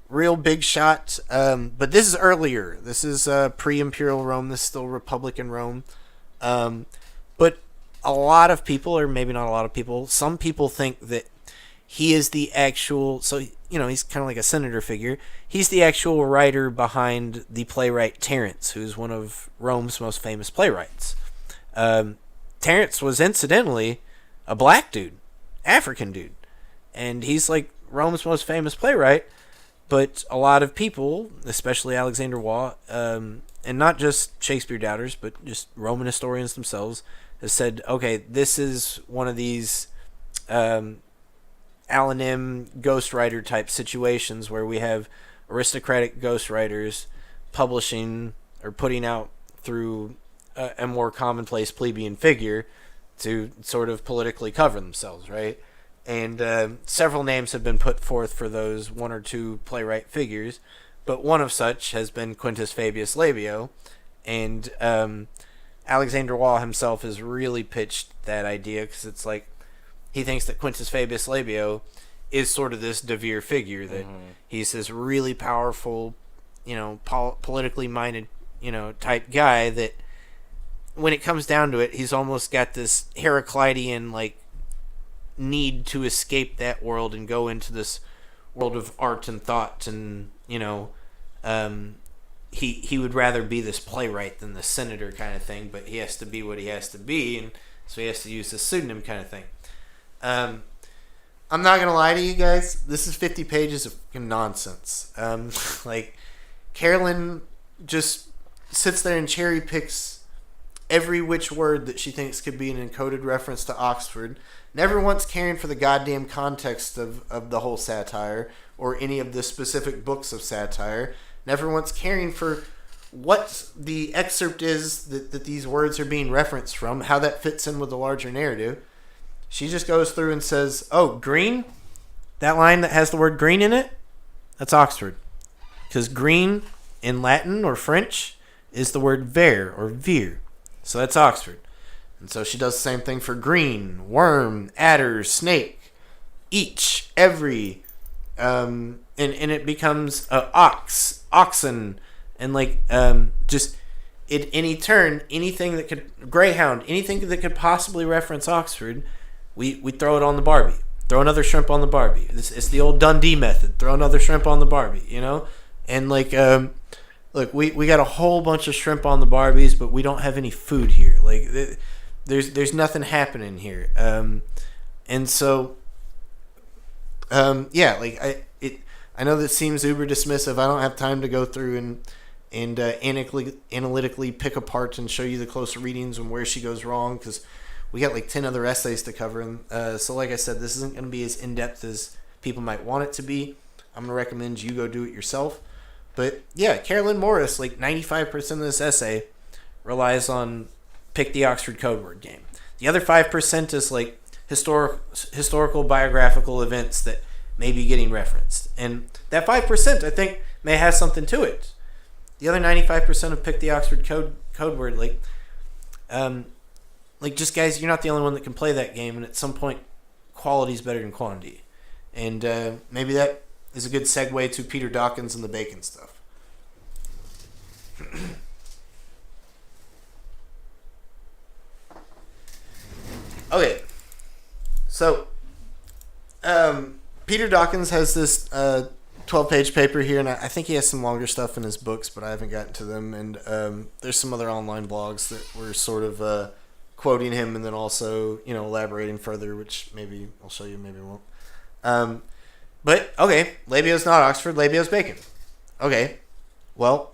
real big shot. But this is earlier. This is pre-imperial Rome. This is still Republican Rome. But a lot of people, or maybe not a lot of people, some people think that he is the actual, so, he's kind of like a senator figure. He's the actual writer behind the playwright Terence, who's one of Rome's most famous playwrights. Terence was incidentally a black dude, African dude. And he's like Rome's most famous playwright. But a lot of people, especially Alexander Waugh, and not just Shakespeare doubters, but just Roman historians themselves, have said, okay, this is one of these Alanim ghostwriter type situations where we have aristocratic ghostwriters publishing or putting out through a more commonplace plebeian figure to sort of politically cover themselves, right? And several names have been put forth for those one or two playwright figures, but one of such has been Quintus Fabius Labeo, and Alexander Wall himself has really pitched that idea because it's like he thinks that Quintus Fabius Labeo is sort of this De Vere figure, that he's this really powerful, politically minded, type guy that when it comes down to it, he's almost got this Heraclitean need to escape that world and go into this world of art and thought, and he would rather be this playwright than the senator kind of thing, but he has to be what he has to be, and so he has to use this pseudonym kind of thing. I'm not gonna lie to you guys, this is 50 pages of nonsense. Carolyn just sits there and cherry picks every which word that she thinks could be an encoded reference to Oxford, never once caring for the goddamn context of the whole satire or any of the specific books of satire, never once caring for what the excerpt is that these words are being referenced from, how that fits in with the larger narrative. She just goes through and says, oh, green? That line that has the word green in it? That's Oxford. Because green in Latin or French is the word ver or vir. So that's Oxford. And so she does the same thing for green, worm, adder, snake, each, every, and it becomes ox, oxen, and just at any turn, anything that could, greyhound, anything that could possibly reference Oxford, we throw it on the Barbie. Throw another shrimp on the Barbie. It's the old Dundee method. Throw another shrimp on the Barbie, And look, we got a whole bunch of shrimp on the Barbies, but we don't have any food here. There's nothing happening here. And so, I know that seems uber dismissive. I don't have time to go through and analytically pick apart and show you the close readings and where she goes wrong, because we got 10 other essays to cover. And so like I said, this isn't going to be as in-depth as people might want it to be. I'm going to recommend you go do it yourself. But yeah, Carolyn Morris, 95% of this essay relies on pick the Oxford code word game. The other 5% is historical biographical events that may be getting referenced. And that 5%, I think, may have something to it. The other 95% of pick the Oxford code word, just guys, you're not the only one that can play that game, and at some point, quality is better than quantity. And maybe that is a good segue to Peter Dawkins and the bacon stuff. Okay, so Peter Dawkins has this 12-page paper here, and I think he has some longer stuff in his books, but I haven't gotten to them. And there's some other online blogs that were sort of quoting him and then also, elaborating further, which maybe I'll show you, maybe I won't. But, okay, Labeo's not Oxford, Labeo's bacon. Okay, well,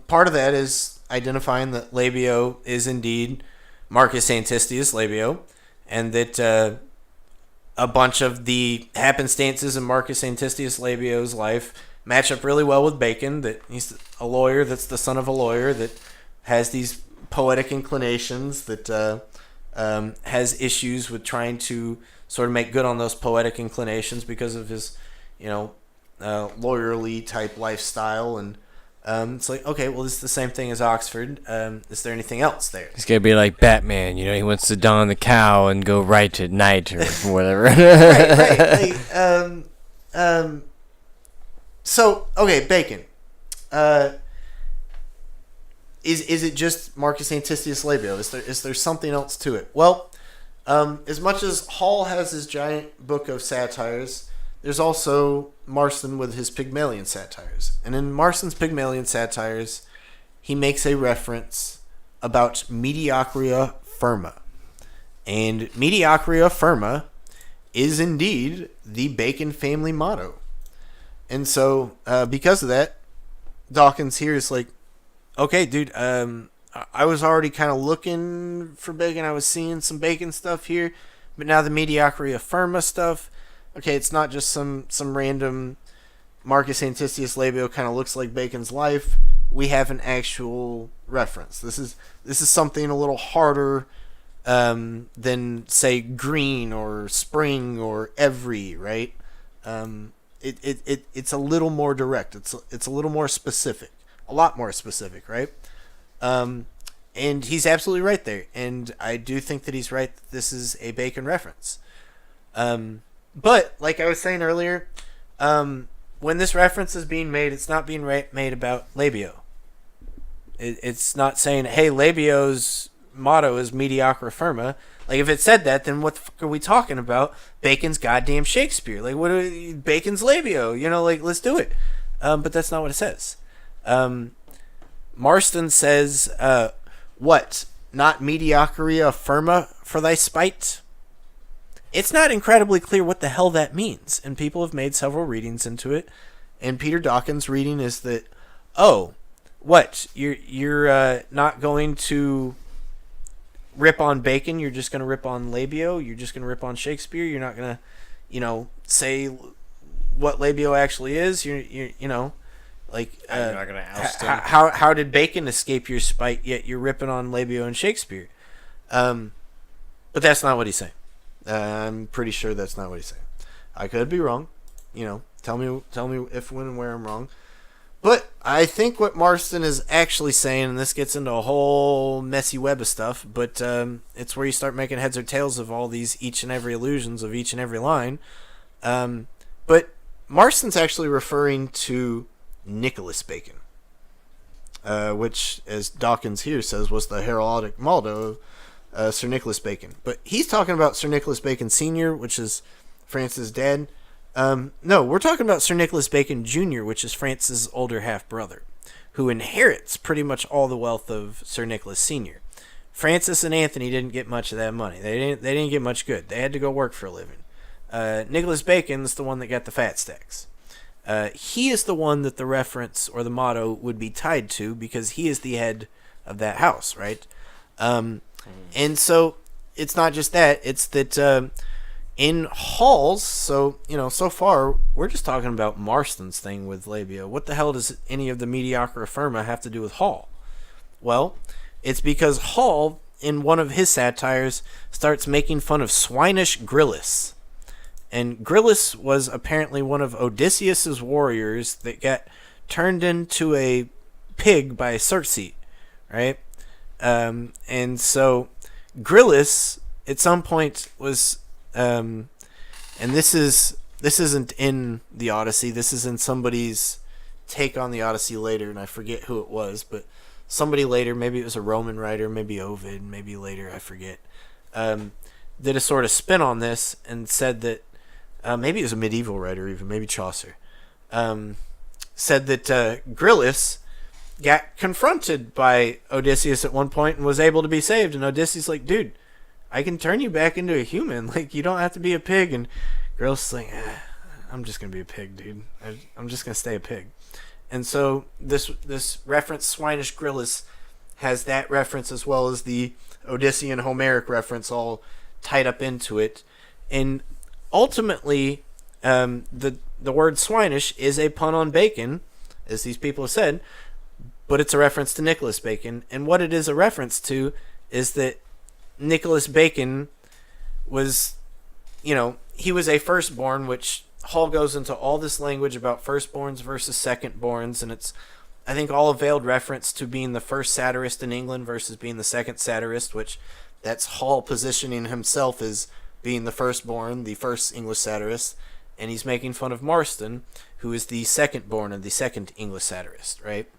part of that is identifying that Labeo is indeed Marcus Antistius Labeo, and that a bunch of the happenstances in Marcus Antistius Labeo's life match up really well with Bacon, that he's a lawyer that's the son of a lawyer that has these poetic inclinations, that has issues with trying to sort of make good on those poetic inclinations because of his, lawyerly type lifestyle. And it's okay, well, this is the same thing as Oxford. Is there anything else there? He's gonna be like Batman, he wants to don the cow and go right at night or whatever. Right. So, okay, Bacon. Is it just Marcus Antistius Labeo? Is there something else to it? Well, as much as Hall has his giant book of satires, there's also Marston with his Pygmalion satires. And in Marston's Pygmalion satires, he makes a reference about mediocria firma. And mediocria firma is indeed the Bacon family motto. And so, because of that, Dawkins here is okay, dude, I was already kind of looking for Bacon. I was seeing some Bacon stuff here. But now the mediocria firma stuff, okay, it's not just some random Marcus Antistius Labeo kind of looks like Bacon's life. We have an actual reference. This is something a little harder than say green or spring or every, right? It's a little more direct. It's a little more specific, a lot more specific, right? And he's absolutely right there. And I do think that he's right that this is a Bacon reference. But like I was saying earlier, when this reference is being made, it's not being made about Labeo. It's not saying, hey, Labeo's motto is mediocre firma. Like, if it said that, then what the fuck are we talking about? Bacon's goddamn Shakespeare. Like, Bacon's Labeo. You know, like, let's do it. But that's not what it says. Marston says, what? Not mediocria firma for thy spite? It's not incredibly clear what the hell that means, and people have made several readings into it. And Peter Dawkins' reading is that, oh, what? You're not going to rip on Bacon, you're just going to rip on Labeo, you're just going to rip on Shakespeare, you're not going to, say what Labeo actually is, you know, like, you're not going to oust him. How did Bacon escape your spite, yet you're ripping on Labeo and Shakespeare? But that's not what he's saying. I'm pretty sure that's not what he's saying. I could be wrong. Tell me if, when, and where I'm wrong. But I think what Marston is actually saying, and this gets into a whole messy web of stuff, but it's where you start making heads or tails of all these each and every allusions of each and every line. But Marston's actually referring to Nicholas Bacon, which, as Dawkins here says, was the heraldic motto of Sir Nicholas Bacon. But he's talking about Sir Nicholas Bacon Sr., which is Francis' dad. No, we're talking about Sir Nicholas Bacon Jr., which is Francis' older half-brother, who inherits pretty much all the wealth of Sir Nicholas Sr. Francis and Anthony didn't get much of that money. They didn't get much good. They had to go work for a living. Nicholas Bacon's the one that got the fat stacks. He is the one that the reference or the motto would be tied to because he is the head of that house, right? And so it's not just that. It's that in Hall's, so far we're just talking about Marston's thing with Labeo. What the hell does any of the mediocre firma have to do with Hall? Well, it's because Hall, in one of his satires, starts making fun of swinish Gryllus. And Gryllus was apparently one of Odysseus's warriors that got turned into a pig by Circe, right? And so Gryllus at some point was, and this isn't in the Odyssey. This is in somebody's take on the Odyssey later, and I forget who it was, but somebody later, maybe it was a Roman writer, maybe Ovid, maybe later, I forget, did a sort of spin on this and said that, maybe it was a medieval writer even, maybe Chaucer, said that Gryllus got confronted by Odysseus at one point and was able to be saved, and Odysseus like, dude, I can turn you back into a human. Like, you don't have to be a pig. And Gryllus is like, I'm just going to be a pig, dude. I'm just going to stay a pig. And so this reference, swinish Gryllus, has that reference as well as the Odyssean Homeric reference all tied up into it. And ultimately, the word swinish is a pun on bacon, as these people have said, but it's a reference to Nicholas Bacon. And what it is a reference to is that Nicholas Bacon was, he was a firstborn, which Hall goes into all this language about firstborns versus secondborns, and it's, I think, all a veiled reference to being the first satirist in England versus being the second satirist, which that's Hall positioning himself as being the firstborn, the first English satirist, and he's making fun of Marston, who is the secondborn of the second English satirist, right?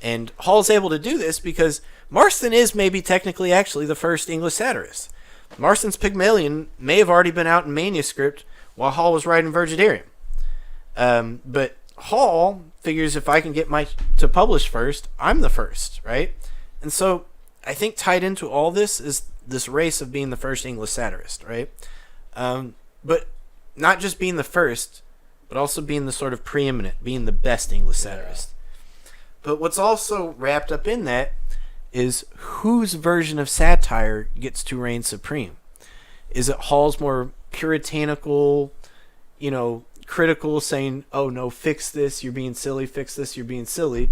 And Hall's able to do this because Marston is maybe technically actually the first English satirist. Marston's Pygmalion may have already been out in manuscript while Hall was writing Virgidarium. But Hall figures if I can get to publish first, I'm the first, right? And so I think tied into all this is this race of being the first English satirist, right? But not just being the first, but also being the sort of preeminent, being the best English satirist. But what's also wrapped up in that is whose version of satire gets to reign supreme. Is it Hall's more puritanical, critical, saying, oh no, fix this, you're being silly, fix this, you're being silly?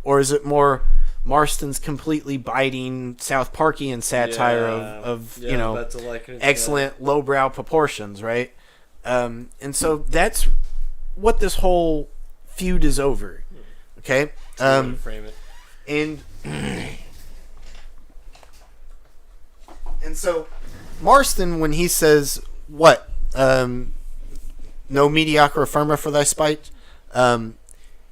Or is it more Marston's completely biting South Parkian satire of excellent lowbrow proportions, right? And so that's what this whole feud is over. Okay, frame it. And so Marston, when he says what, no mediocre affirmer for thy spite,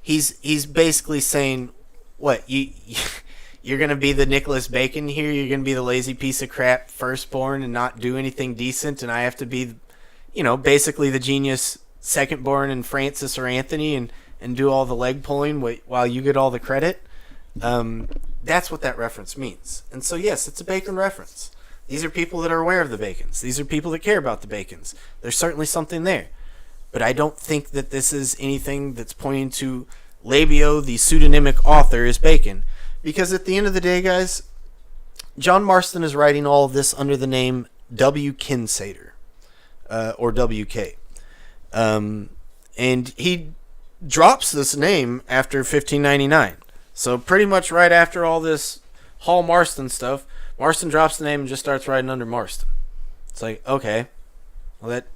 he's basically saying, what, you're gonna be the Nicholas Bacon here, you're gonna be the lazy piece of crap firstborn and not do anything decent, and I have to be, basically the genius secondborn and Francis or Anthony and do all the leg pulling while you get all the credit. That's what that reference means. And so yes, it's a Bacon reference. These are people that are aware of the Bacons. These are people that care about the Bacons. There's certainly something there. But I don't think that this is anything that's pointing to Labeo, the pseudonymic author, is Bacon. Because at the end of the day, guys, John Marston is writing all of this under the name W. Kinsater, or WK. And he drops this name after 1599. So pretty much right after all this Hall Marston stuff, Marston drops the name and just starts writing under Marston. It's like, okay, well, that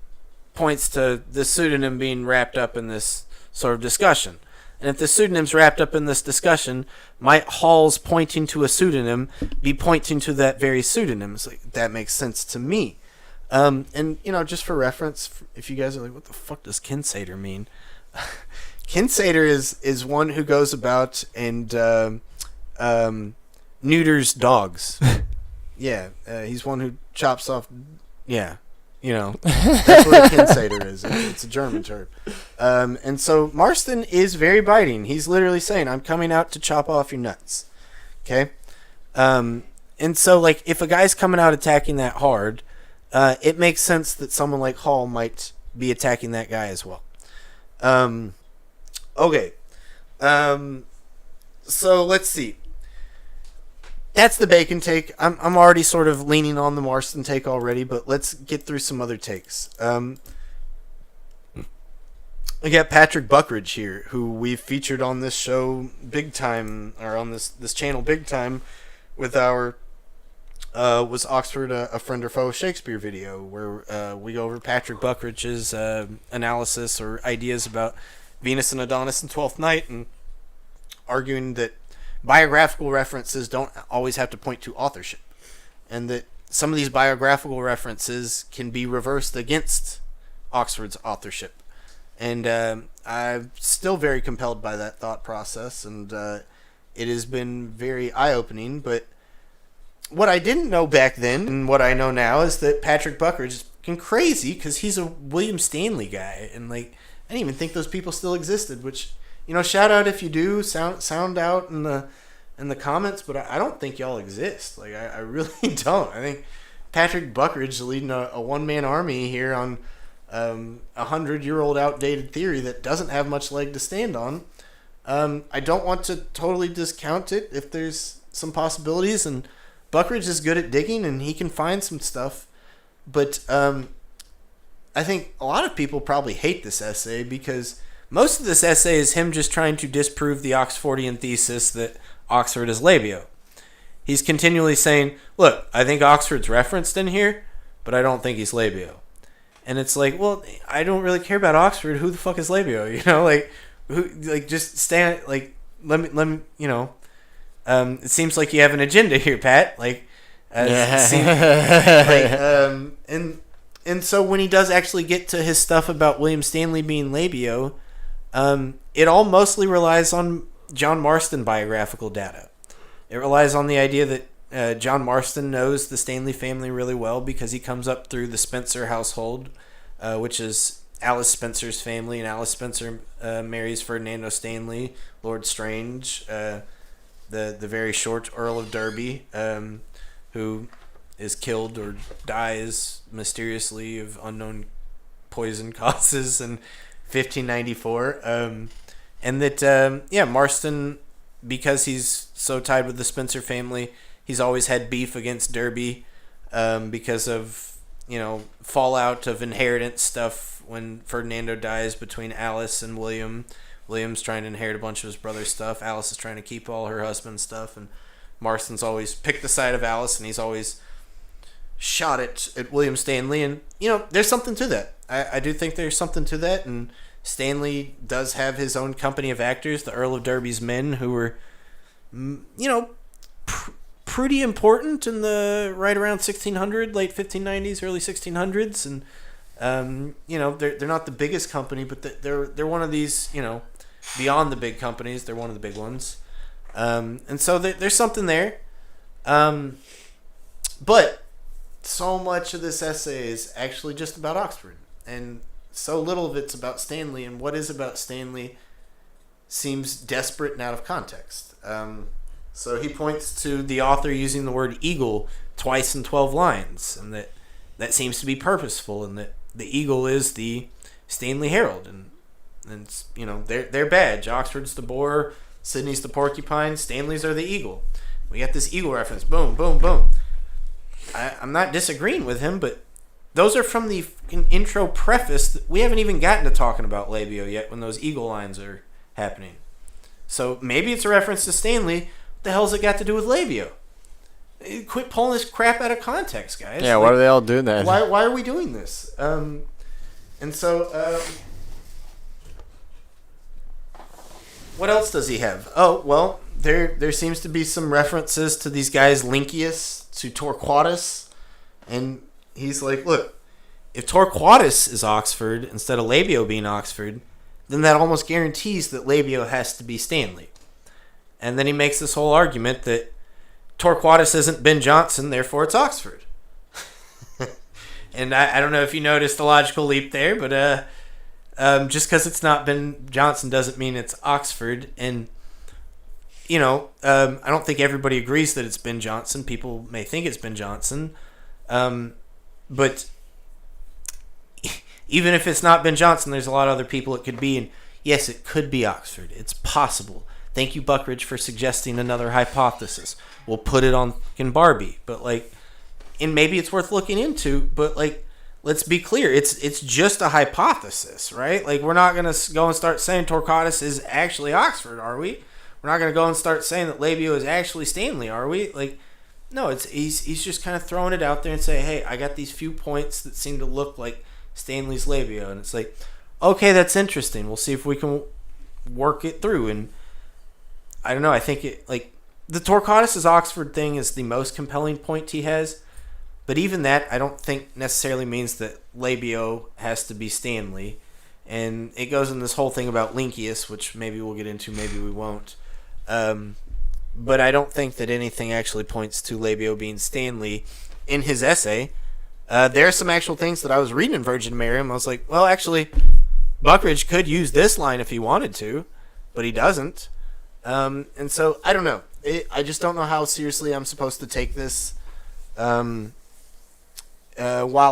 points to this pseudonym being wrapped up in this sort of discussion. And if the pseudonym's wrapped up in this discussion, might Hall's pointing to a pseudonym be pointing to that very pseudonym? It's like, that makes sense to me. And, just for reference, if you guys are like, what the fuck does Kinsater mean? Kinsater is one who goes about and neuters dogs. Yeah, he's one who chops off. Yeah, that's what a Kinsater is. It's a German term. And so Marston is very biting. He's literally saying, "I'm coming out to chop off your nuts." Okay, and so like if a guy's coming out attacking that hard, it makes sense that someone like Hall might be attacking that guy as well. Okay, so let's see. That's the Bacon take. I'm already sort of leaning on the Marston take already, but let's get through some other takes. I got Patrick Buckridge here, who we've featured on this show big time, or on this channel big time, with our Was Oxford a Friend or Foe Shakespeare video, where we go over Patrick Buckridge's analysis or ideas about Venus and Adonis and Twelfth Night, and arguing that biographical references don't always have to point to authorship, and that some of these biographical references can be reversed against Oxford's authorship. And I'm still very compelled by that thought process, and it has been very eye-opening. But what I didn't know back then, and what I know now, is that Patrick Buckridge is fucking crazy because he's a William Stanley guy, and like I didn't even think those people still existed. Which, shout out if you do. Sound out in the comments, but I don't think y'all exist. Like I really don't. I think Patrick Buckridge is leading a one-man army here on 100-year-old outdated theory that doesn't have much leg to stand on. I don't want to totally discount it if there's some possibilities, and Buckridge is good at digging and he can find some stuff, but I think a lot of people probably hate this essay because most of this essay is him just trying to disprove the Oxfordian thesis that Oxford is Labeo. He's continually saying, look, I think Oxford's referenced in here, but I don't think he's Labeo. And it's like, well, I don't really care about Oxford. Who the fuck is Labeo? Just stand, let me, it seems like you have an agenda here, Pat. And so when he does actually get to his stuff about William Stanley being Labeo, it all mostly relies on John Marston biographical data. It relies on the idea that John Marston knows the Stanley family really well because he comes up through the Spencer household, which is Alice Spencer's family, and Alice Spencer marries Ferdinando Stanley, Lord Strange, the very short Earl of Derby, who is killed or dies mysteriously of unknown poison causes in 1594. And that, Marston, because he's so tied with the Spencer family, he's always had beef against Derby because of, fallout of inheritance stuff when Ferdinando dies between Alice and William, William's trying to inherit a bunch of his brother's stuff. Alice is trying to keep all her husband's stuff, and Marston's always picked the side of Alice, and he's always shot at William Stanley. And, there's something to that. I do think there's something to that, and Stanley does have his own company of actors, the Earl of Derby's men, who were, pretty important in the right around 1600, late 1590s, early 1600s, and they're not the biggest company, but they're one of these, beyond the big companies, they're one of the big ones, and so there's something there, but so much of this essay is actually just about Oxford, and so little of it's about Stanley, and what is about Stanley seems desperate and out of context. So he points to the author using the word eagle twice in 12 lines, and that seems to be purposeful, and that the eagle is the Stanley Herald, and their badge. Oxford's the boar, Sydney's the porcupine, Stanley's are the eagle. We got this eagle reference. Boom, boom, boom. I'm not disagreeing with him, but those are from the intro preface. We haven't even gotten to talking about Labeo yet when those eagle lines are happening. So maybe it's a reference to Stanley. What the hell's it got to do with Labeo? Quit pulling this crap out of context, guys. Yeah, why are they all doing that? Why are we doing this? What else does he have? Oh, well, there seems to be some references to these guys, Lynceus, to Torquatus, and he's like, look, if Torquatus is Oxford instead of Labeo being Oxford, then that almost guarantees that Labeo has to be Stanley. And then he makes this whole argument that Torquatus isn't Ben Jonson, therefore it's Oxford. And I don't know if you noticed the logical leap there, but just because it's not Ben Jonson doesn't mean it's Oxford. And, I don't think everybody agrees that it's Ben Jonson. People may think it's Ben Jonson. But even if it's not Ben Jonson, there's a lot of other people it could be. And yes, it could be Oxford. It's possible. Thank you, Buckridge, for suggesting another hypothesis. We'll put it on fucking Barbie. But, and maybe it's worth looking into, but, let's be clear. It's just a hypothesis, right? We're not going to go and start saying Torquatus is actually Oxford, are we? We're not going to go and start saying that Labeo is actually Stanley, are we? No, he's just kind of throwing it out there and say, hey, I got these few points that seem to look like Stanley's Labeo. And it's okay, that's interesting. We'll see if we can work it through. And I don't know. I think the Torquatus is Oxford thing is the most compelling point he has. But even that, I don't think necessarily means that Labeo has to be Stanley. And it goes in this whole thing about Lynceus, which maybe we'll get into, maybe we won't. But I don't think that anything actually points to Labeo being Stanley in his essay. There are some actual things that I was reading in Virgin Miriam. I was like, well, actually, Buckridge could use this line if he wanted to, but he doesn't. And so, I don't know. I just don't know how seriously I'm supposed to take this. While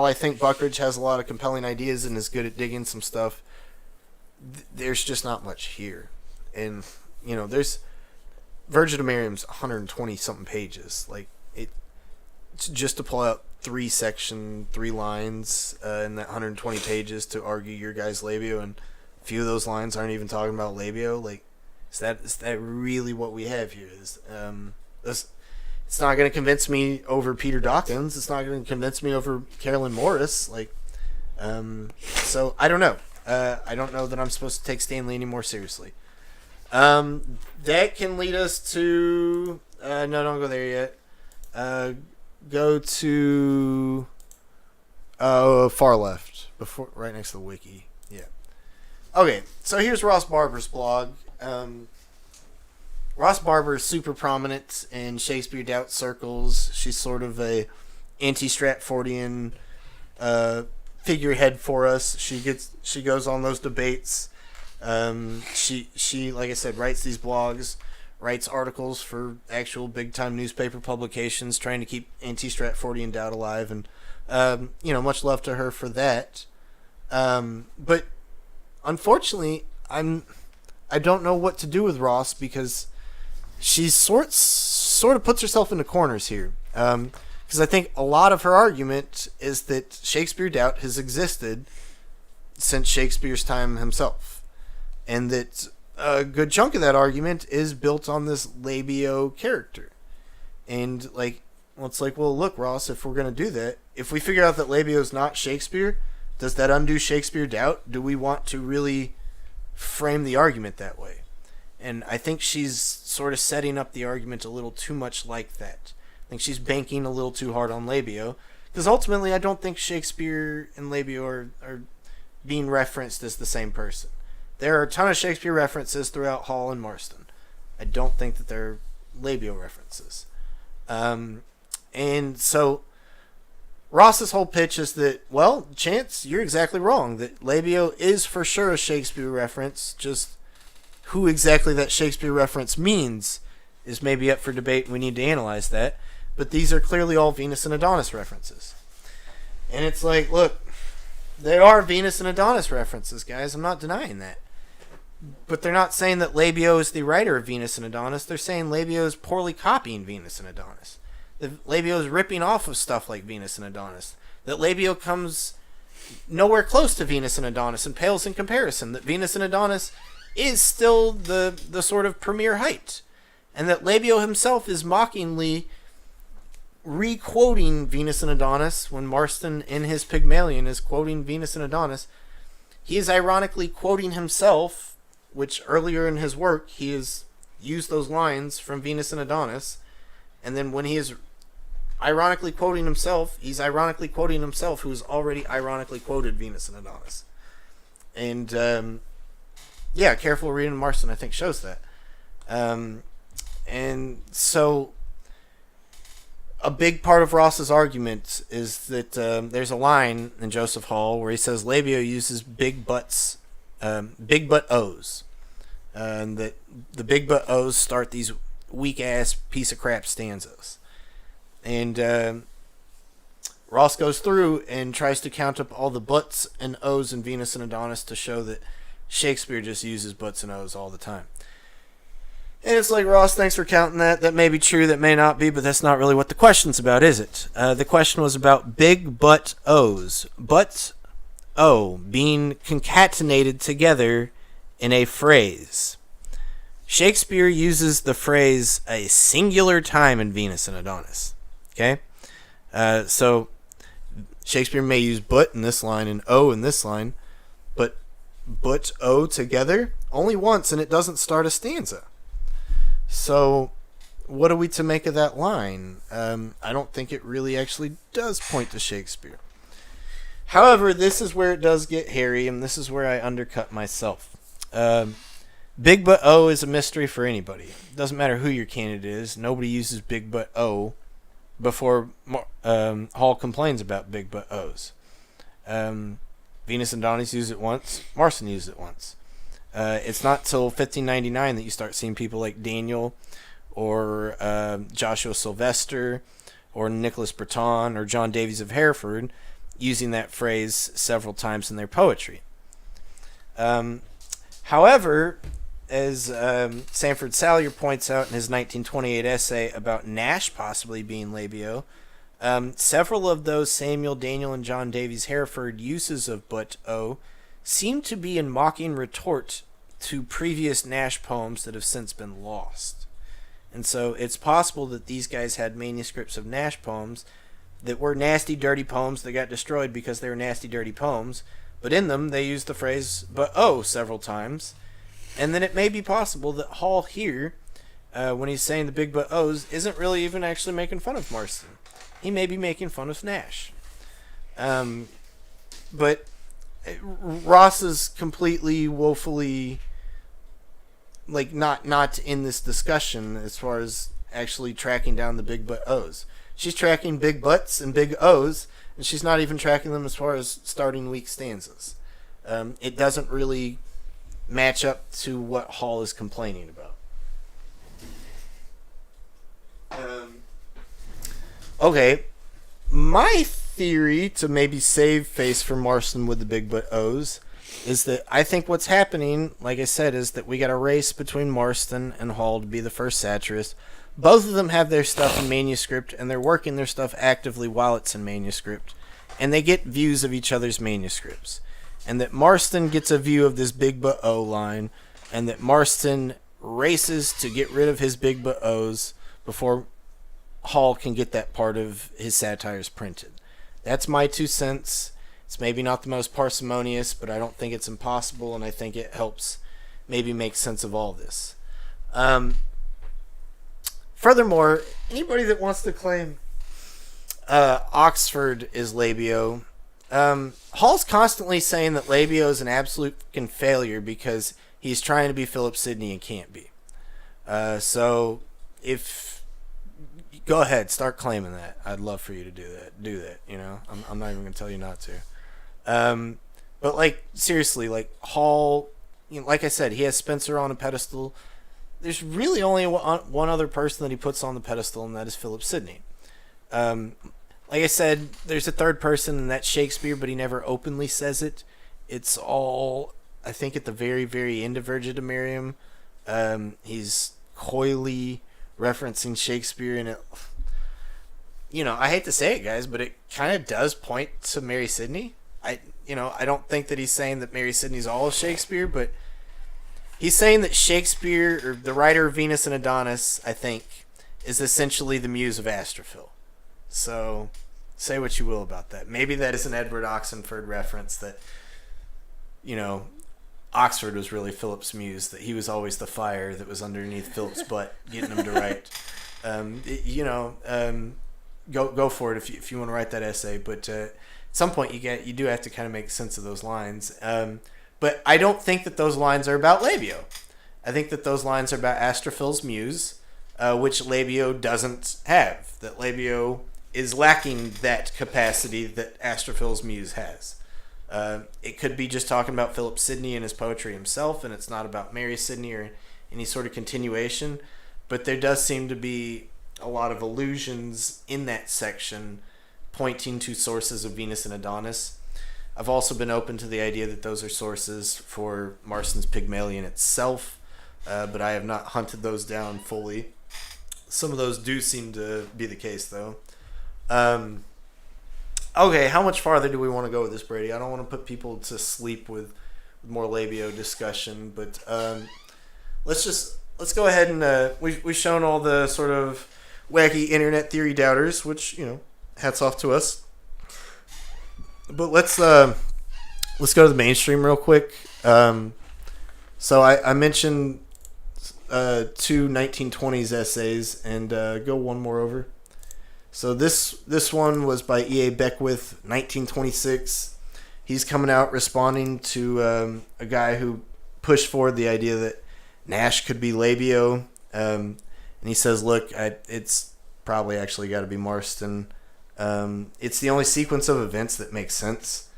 I think Buckridge has a lot of compelling ideas and is good at digging some stuff, there's just not much here. And, there's Virgin of Miriam's 120-something pages. It's just to pull out 3 lines in that 120 pages to argue your guy's Labeo, and a few of those lines aren't even talking about Labeo. Is that really what we have here? It's not going to convince me over Peter Dawkins. It's not going to convince me over Carolyn Morris. So I don't know. I don't know that I'm supposed to take Stanley any more seriously. That can lead us to... no, don't go there yet. Go to... far left. Right next to the wiki. Yeah. Okay, so here's Ross Barber's blog. Ross Barber is super prominent in Shakespeare doubt circles. She's sort of a anti-Stratfordian figurehead for us. She goes on those debates. She like I said, writes these blogs, writes articles for actual big time newspaper publications, trying to keep anti-Stratfordian doubt alive, and much love to her for that. But unfortunately, I don't know what to do with Ross, because she sort of puts herself into corners here. Because I think a lot of her argument is that Shakespeare doubt has existed since Shakespeare's time himself. And that a good chunk of that argument is built on this Labeo character. And, like, well, it's like, well, look, Ross, if we're going to do that, if we figure out that Labeo is not Shakespeare, does that undo Shakespeare doubt? Do we want to really frame the argument that way? And I think she's sort of setting up the argument a little too much like that. I think she's banking a little too hard on Labeo, because ultimately I don't think Shakespeare and Labeo are being referenced as the same person. There are a ton of Shakespeare references throughout Hall and Marston. I don't think that they're Labeo references. And so Ross's whole pitch is that, well, Chance, you're exactly wrong. That Labeo is for sure a Shakespeare reference. Just who exactly that Shakespeare reference means is maybe up for debate, and we need to analyze that. But these are clearly all Venus and Adonis references. And it's like, look, they are Venus and Adonis references, guys. I'm not denying that. But they're not saying that Labeo is the writer of Venus and Adonis. They're saying Labeo is poorly copying Venus and Adonis. That Labeo is ripping off of stuff like Venus and Adonis. That Labeo comes nowhere close to Venus and Adonis and pales in comparison. That Venus and Adonis is still the sort of premier height. And that Labeo himself is mockingly re-quoting Venus and Adonis when Marston in his Pygmalion is quoting Venus and Adonis. He is ironically quoting himself, which earlier in his work he has used those lines from Venus and Adonis, and then when he is ironically quoting himself, he's ironically quoting himself who's already ironically quoted Venus and Adonis. And yeah, careful reading Marston I think shows that. And so a big part of Ross's argument is that there's a line in Joseph Hall where he says Labeo uses big butt O's. And that the big butt O's start these weak-ass piece of crap stanzas. And Ross goes through and tries to count up all the butts and O's in Venus and Adonis to show that Shakespeare just uses butts and O's all the time. And it's like, Ross, thanks for counting that. That may be true, that may not be, but that's not really what the question's about, is it? The question was about big butt O's. Butt O being concatenated together in a phrase. Shakespeare uses the phrase a singular time in Venus and Adonis. Okay? So Shakespeare may use but in this line and O in this line, but but O together only once, and it doesn't start a stanza. So, what are we to make of that line? I don't think it really actually does point to Shakespeare. However, this is where it does get hairy, and this is where I undercut myself. Big but O is a mystery for anybody. It doesn't matter who your candidate is. Nobody uses big but O before Hall complains about big but O's. Venus and Adonis use it once. Marston used it once. It's not till 1599 that you start seeing people like Daniel or Joshua Sylvester or Nicholas Breton or John Davies of Hereford using that phrase several times in their poetry. However, as Sanford Salyer points out in his 1928 essay about Nash possibly being Labeo, several of those Samuel, Daniel, and John Davies Hereford uses of but O seem to be in mocking retort to previous Nash poems that have since been lost. And so it's possible that these guys had manuscripts of Nash poems that were nasty, dirty poems that got destroyed because they were nasty, dirty poems, but in them they used the phrase but O several times. And then it may be possible that Hall here, when he's saying the big but O's, isn't really even actually making fun of Marston. He may be making fun of Nash. But Ross is completely woefully not in this discussion as far as actually tracking down the big butt O's. She's tracking big butts and big O's, and she's not even tracking them as far as starting weak stanzas. It doesn't really match up to what Hall is complaining about. Okay, my theory to maybe save face for Marston with the big butt O's is that I think what's happening, like I said, is that we got a race between Marston and Hall to be the first satirist. Both of them have their stuff in manuscript, and they're working their stuff actively while it's in manuscript, and they get views of each other's manuscripts. And that Marston gets a view of this big but O line, and that Marston races to get rid of his big but O's before Hall can get that part of his satires printed. That's my 2 cents. It's maybe not the most parsimonious, but I don't think it's impossible, and I think it helps maybe make sense of all this. Furthermore, anybody that wants to claim Oxford is Labeo, Hall's constantly saying that Labeo is an absolute fucking failure because he's trying to be Philip Sidney and can't be. So if go ahead, start claiming that. I'd love for you to do that. Do that. You know, I'm not even gonna tell you not to. But like seriously, like Hall, you know, like I said, he has Spencer on a pedestal. There's really only one other person that he puts on the pedestal, and that is Philip Sidney. Like I said, there's a third person, and that's Shakespeare, but he never openly says it. It's all, I think, at the very, very end of Virgin to Miriam. He's coyly referencing Shakespeare, and it, you know, I hate to say it, guys, but it kind of does point to Mary Sidney. I don't think that he's saying that Mary Sidney's all of Shakespeare, but he's saying that Shakespeare, or the writer of Venus and Adonis, I think, is essentially the muse of Astrophil. So, say what you will about that. Maybe that is an Edward Oxenford reference that, you know, Oxford was really Philip's muse, that he was always the fire that was underneath Philip's butt, getting him to write. Go for it if you want to write that essay. But at some point, you do have to kind of make sense of those lines. But I don't think that those lines are about Labeo. I think that those lines are about Astrophil's muse, which Labeo doesn't have. That Labeo is lacking that capacity that Astrophil's muse has. It could be just talking about Philip Sidney and his poetry himself, and it's not about Mary Sidney or any sort of continuation. But there does seem to be a lot of allusions in that section pointing to sources of Venus and Adonis. I've also been open to the idea that those are sources for Marston's Pygmalion itself, but I have not hunted those down fully. Some of those do seem to be the case, though. Okay, how much farther do we want to go with this, Brady? I don't want to put people to sleep with more Labeo discussion, but let's go ahead and we've shown all the sort of wacky internet theory doubters, which, you know, hats off to us. But let's go to the mainstream real quick. So I mentioned 2 1920s essays, and go one more over. So this one was by E.A. Beckwith, 1926. He's coming out responding to a guy who pushed forward the idea that Nash could be Labeo. And he says, look, it's probably actually got to be Marston. It's the only sequence of events that makes sense.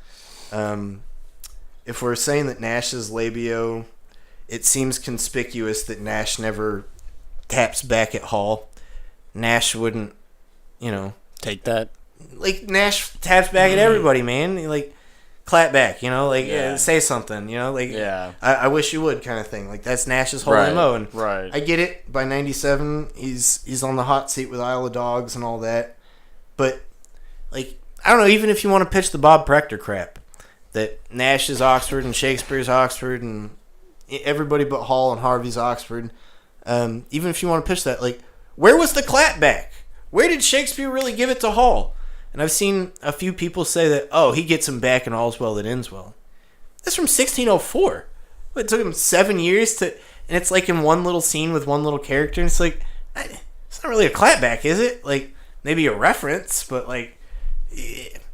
If we're saying that Nash is Labeo, it seems conspicuous that Nash never taps back at Hall. Nash wouldn't, you know, take that. Like, Nash taps back at everybody, man. Like, clap back, you know, like, say something, you know, like, I wish you would kind of thing. Like, that's Nash's whole MO. And right. I get it. By 97, he's on the hot seat with Isle of Dogs and all that. But, like, I don't know, even if you want to pitch the Bob Proctor crap, that Nash is Oxford and Shakespeare's Oxford and everybody but Hall and Harvey's Oxford, even if you want to pitch that, like, where was the clapback? Where did Shakespeare really give it to Hall? And I've seen a few people say that, oh, he gets him back in All's Well That Ends Well. That's from 1604. It took him 7 years to, and it's like in one little scene with one little character, and it's like, it's not really a clapback, is it? Like, maybe a reference, but like,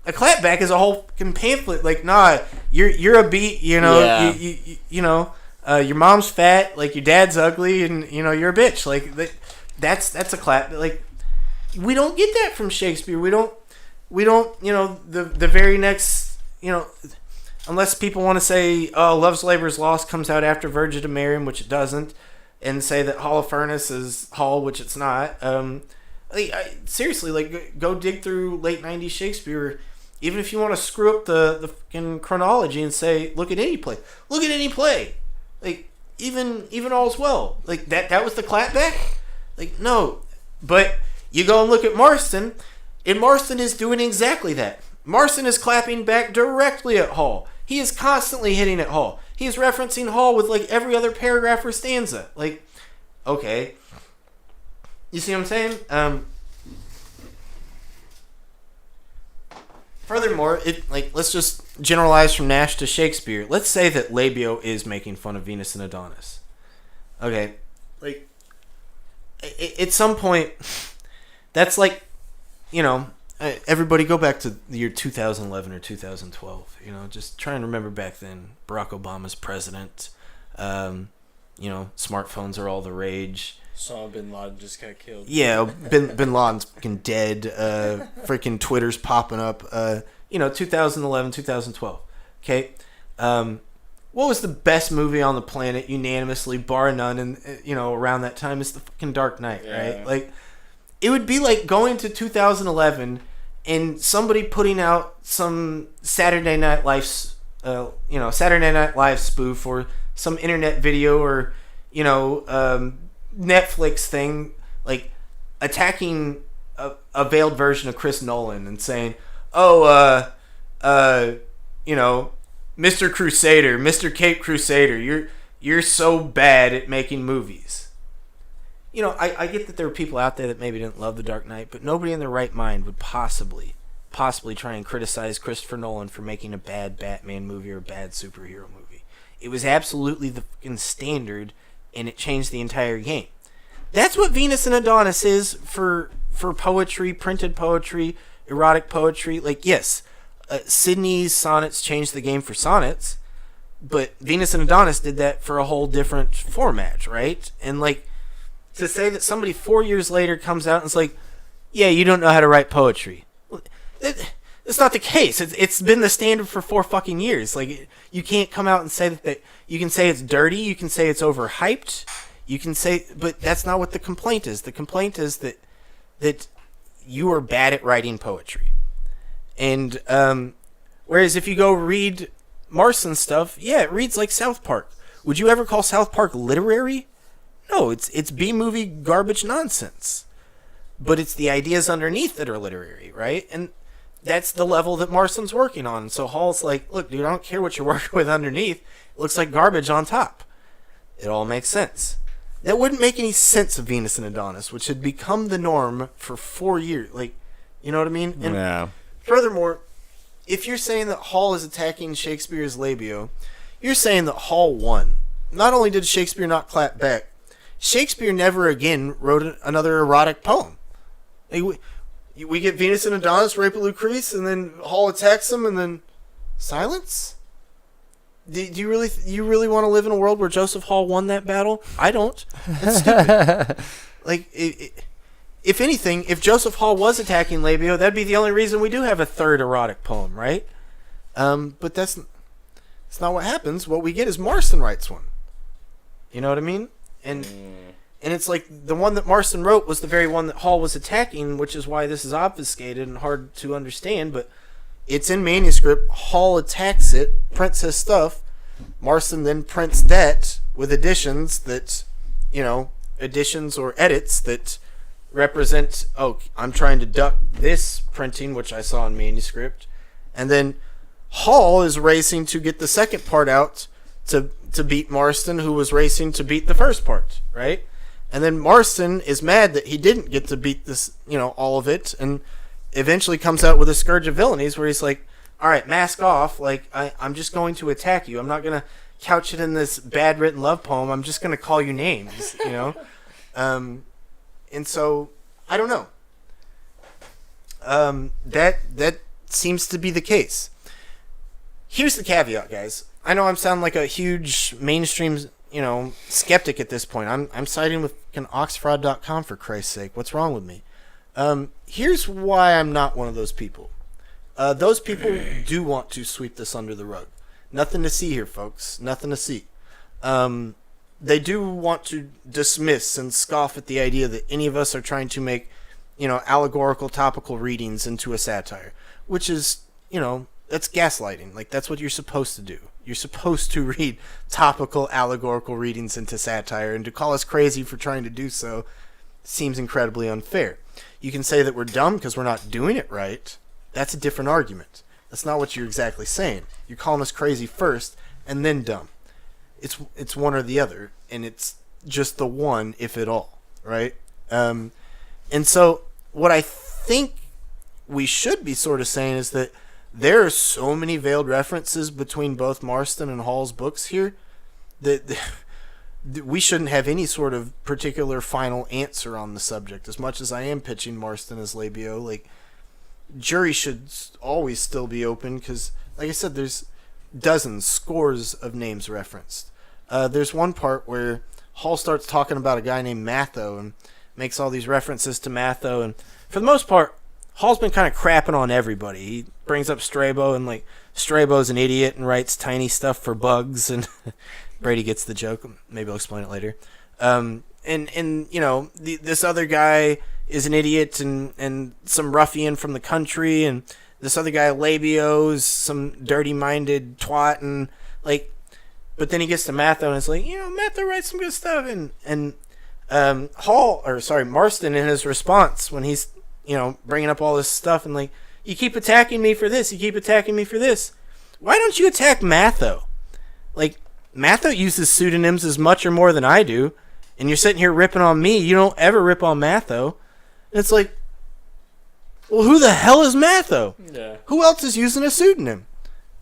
a clapback is a whole fucking pamphlet. Like, nah, you're a beat, you know, you know, your mom's fat, like your dad's ugly, and you know you're a bitch. Like that's a clap. Like, we don't get that from Shakespeare. We don't. You know, the very next, you know, unless people want to say, oh, Love's Labour's Lost comes out after Virgin to Miriam, which it doesn't, and say that Holofernes is Hall, which it's not. Seriously, like, go dig through late 90s Shakespeare. Even if you want to screw up the fucking chronology and say, look at any play. Look at any play. Like, even All's Well. Like, that was the clapback? Like, no. But you go and look at Marston, and Marston is doing exactly that. Marston is clapping back directly at Hall. He is constantly hitting at Hall. He's referencing Hall with, like, every other paragraph or stanza. Like, okay. You see what I'm saying? Furthermore, let's just generalize from Nash to Shakespeare. Let's say that Labeo is making fun of Venus and Adonis. Okay. Like, at some point, that's like, everybody go back to the year 2011 or 2012. Just try and remember back then. Barack Obama's president. Smartphones are all the rage. Osama bin Laden just got killed. Yeah, bin Laden's fucking dead. Freaking Twitter's popping up. 2011, 2012. Okay. What was the best movie on the planet, unanimously, bar none, and around that time? It's the fucking Dark Knight, right? Like, it would be like going to 2011 and somebody putting out some Saturday Night Live spoof or some internet video or Netflix thing, like attacking a veiled version of Chris Nolan and saying, Mr. Crusader, Mr. Cape Crusader, you're so bad at making movies. I get that there are people out there that maybe didn't love The Dark Knight, but nobody in their right mind would possibly try and criticize Christopher Nolan for making a bad Batman movie or a bad superhero movie. It was absolutely the fucking standard, and it changed the entire game. That's what Venus and Adonis is for poetry, printed poetry, erotic poetry. Like, yes, Sidney's sonnets changed the game for sonnets, but Venus and Adonis did that for a whole different format, right? And, like, to say that somebody 4 years later comes out and is like, yeah, you don't know how to write poetry. That's not the case. It's been the standard for 4 fucking years. Like, you can't come out and say that you can say it's dirty, you can say it's overhyped, you can say, but that's not what the complaint is. The complaint is that you are bad at writing poetry. And whereas if you go read Marston's stuff, yeah, it reads like South Park. Would you ever call South Park literary? No, it's B-movie garbage nonsense. But it's the ideas underneath that are literary, right? And that's the level that Marston's working on. So Hall's like, look, dude, I don't care what you're working with underneath. It looks like garbage on top. It all makes sense. That wouldn't make any sense of Venus and Adonis, which had become the norm for 4 years. Like, you know what I mean? And yeah. Furthermore, if you're saying that Hall is attacking Shakespeare's Labeo, you're saying that Hall won. Not only did Shakespeare not clap back, Shakespeare never again wrote another erotic poem. Like, we get Venus and Adonis, rape of Lucrece, and then Hall attacks him, and then silence? Do you really want to live in a world where Joseph Hall won that battle? I don't. That's stupid. Like, if anything, if Joseph Hall was attacking Labeo, that'd be the only reason we do have a third erotic poem, right? But that's not what happens. What we get is Marston writes one. You know what I mean? And it's like the one that Marston wrote was the very one that Hall was attacking, which is why this is obfuscated and hard to understand, but it's in manuscript. Hall attacks it, prints his stuff. Marston then prints that with additions or edits that represent, I'm trying to duck this printing, which I saw in manuscript. And then Hall is racing to get the second part out to beat Marston, who was racing to beat the first part, right? And then Marston is mad that he didn't get to beat this, all of it, and eventually comes out with a Scourge of Villainies where he's like, all right, mask off. Like, I'm just going to attack you. I'm not going to couch it in this bad written love poem. I'm just going to call you names, And so, I don't know. That seems to be the case. Here's the caveat, guys. I know I'm sounding like a huge mainstream, skeptic at this point. I'm siding with oxfrod.com, for Christ's sake. What's wrong with me? Here's why I'm not one of those people. Those people do want to sweep this under the rug. Nothing to see here, folks. Nothing to see. They do want to dismiss and scoff at the idea that any of us are trying to make, allegorical topical readings into a satire, which is, that's gaslighting. Like, that's what you're supposed to do. You're supposed to read topical allegorical readings into satire, and to call us crazy for trying to do so seems incredibly unfair. You can say that we're dumb because we're not doing it right. That's a different argument. That's not what you're exactly saying. You're calling us crazy first, and then dumb. it's one or the other, and it's just the one, if at all, right? And so what I think we should be sort of saying is that there are so many veiled references between both Marston and Hall's books here that we shouldn't have any sort of particular final answer on the subject. As much as I am pitching Marston as Labeo, like, jury should always still be open because, like I said, there's dozens, scores of names referenced. There's one part where Hall starts talking about a guy named Matho and makes all these references to Matho, and for the most part, Hall's been kind of crapping on everybody. He brings up Strabo, and like, Strabo's an idiot and writes tiny stuff for bugs, and Brady gets the joke. Maybe I'll explain it later. And you know, this other guy is an idiot and some ruffian from the country, and this other guy, Labeo's some dirty-minded twat, and like, but then he gets to Matho, and it's like, you know, Matho writes some good stuff, and Marston, in his response, when he's, you know, bringing up all this stuff, and like, you keep attacking me for this, you keep attacking me for this. Why don't you attack Matho? Like, Matho uses pseudonyms as much or more than I do, and you're sitting here ripping on me. You don't ever rip on Matho. And it's like, well, who the hell is Matho? Yeah. Who else is using a pseudonym?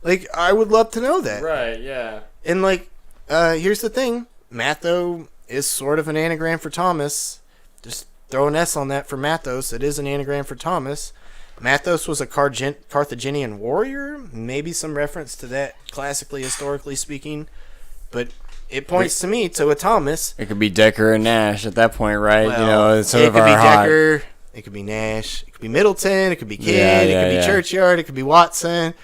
Like, I would love to know that. Right, yeah. And like, here's the thing. Matho is sort of an anagram for Thomas. Just throw an S on that for Mathos. It is an anagram for Thomas. Mathos was a Carthaginian warrior. Maybe some reference to that, classically, historically speaking. But it points to me to a Thomas. It could be Decker and Nash at that point, right? Well, you know, it's sort it of could be our Decker. It could be Nash. It could be Middleton. It could be Kidd. It could be Churchyard. It could be Watson.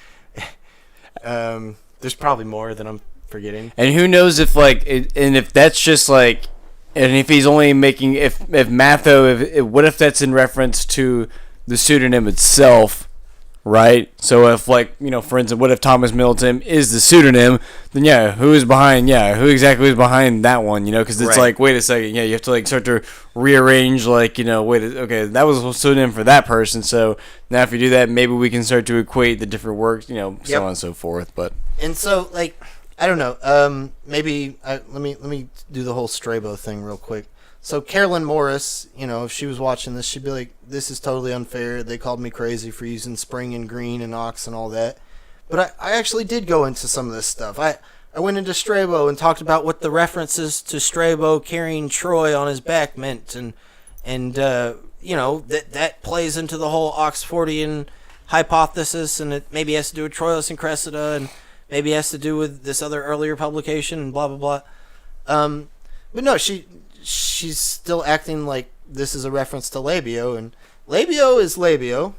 There's probably more that I'm forgetting. And who knows if, like, and if that's just like, and if he's only making, if Matho, what if that's in reference to the pseudonym itself, right? So if, like, you know, for instance, what if Thomas Middleton is the pseudonym? Then yeah, who exactly is behind that one? You know, because it's like, wait a second, yeah, you have to like start to rearrange, like, you know, okay, that was a pseudonym for that person. So now if you do that, maybe we can start to equate the different works, you know, so on and so forth. But and so, like, I don't know. Maybe let me do the whole Strabo thing real quick. So Carolyn Morris, you know, if she was watching this, she'd be like, "This is totally unfair. They called me crazy for using spring and green and ox and all that." But I actually did go into some of this stuff. I went into Strabo and talked about what the references to Strabo carrying Troy on his back meant, and you know, that plays into the whole Oxfordian hypothesis, and it maybe has to do with Troilus and Cressida, and maybe has to do with this other earlier publication, and blah blah blah. But no, she's still acting like this is a reference to Labeo, and Labeo is Labeo.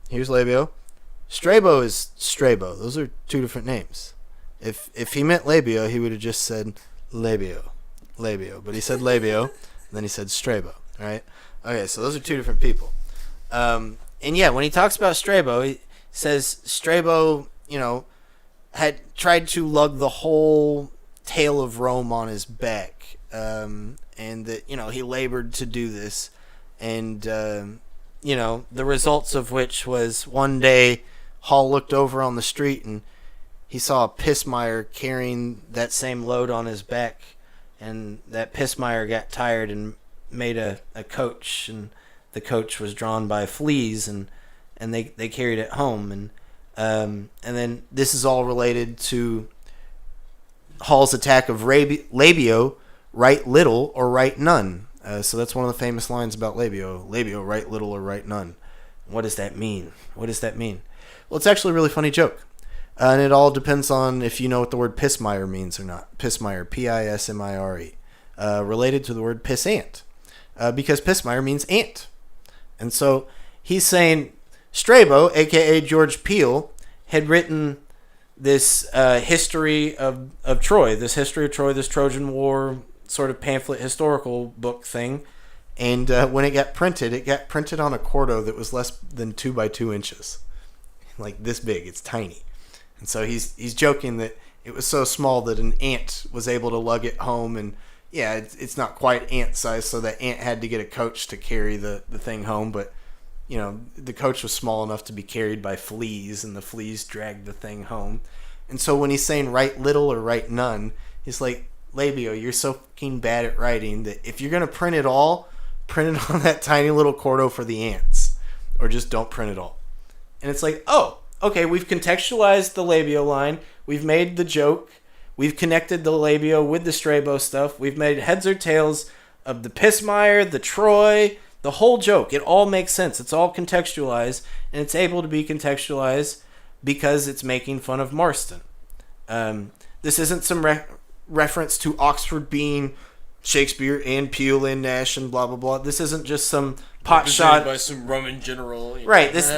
Here's Labeo. Strabo is Strabo. Those are two different names. If he meant Labeo, he would have just said Labeo. But he said Labeo, and then he said Strabo. Right? Okay, so those are two different people. And yeah, when he talks about Strabo, he says Strabo, you know, had tried to lug the whole tale of Rome on his back, and that, you know, he labored to do this, and you know, the results of which was one day Hall looked over on the street and he saw a Pissmeyer carrying that same load on his back, and that Pissmeyer got tired and made a coach, and the coach was drawn by fleas, and they carried it home, and then this is all related to Hall's attack of Labeo, write little or write none. So that's one of the famous lines about Labeo. Labeo, write little or write none. What does that mean? Well, it's actually a really funny joke. And it all depends on if you know what the word Pissmeyer means or not. Pissmeyer, P-I-S-M-I-R-E. Related to the word pissant. Because Pissmeyer means ant. And so he's saying Strabo, a.k.a. George Peele, had written this history of Troy, this Trojan War sort of pamphlet historical book thing, and when it got printed on a quarto that was less than 2 by 2 inches, like this big. It's tiny, and so he's joking that it was so small that an ant was able to lug it home, and yeah, it's not quite ant size, so that ant had to get a coach to carry the thing home, but you know, the coach was small enough to be carried by fleas, and the fleas dragged the thing home. And so when he's saying write little or write none, he's like, Labeo, you're so fucking bad at writing that if you're going to print it all, print it on that tiny little quarto for the ants. Or just don't print it all. And it's like, oh, okay, we've contextualized the Labeo line. We've made the joke. We've connected the Labeo with the Strabo stuff. We've made heads or tails of the Pissmeyer, the Troy, the whole joke. It all makes sense. It's all contextualized, and it's able to be contextualized because it's making fun of Marston. This isn't some reference to Oxford being Shakespeare and Peele and Nash and blah blah blah. This isn't just some pot shot by some Roman general. Right. This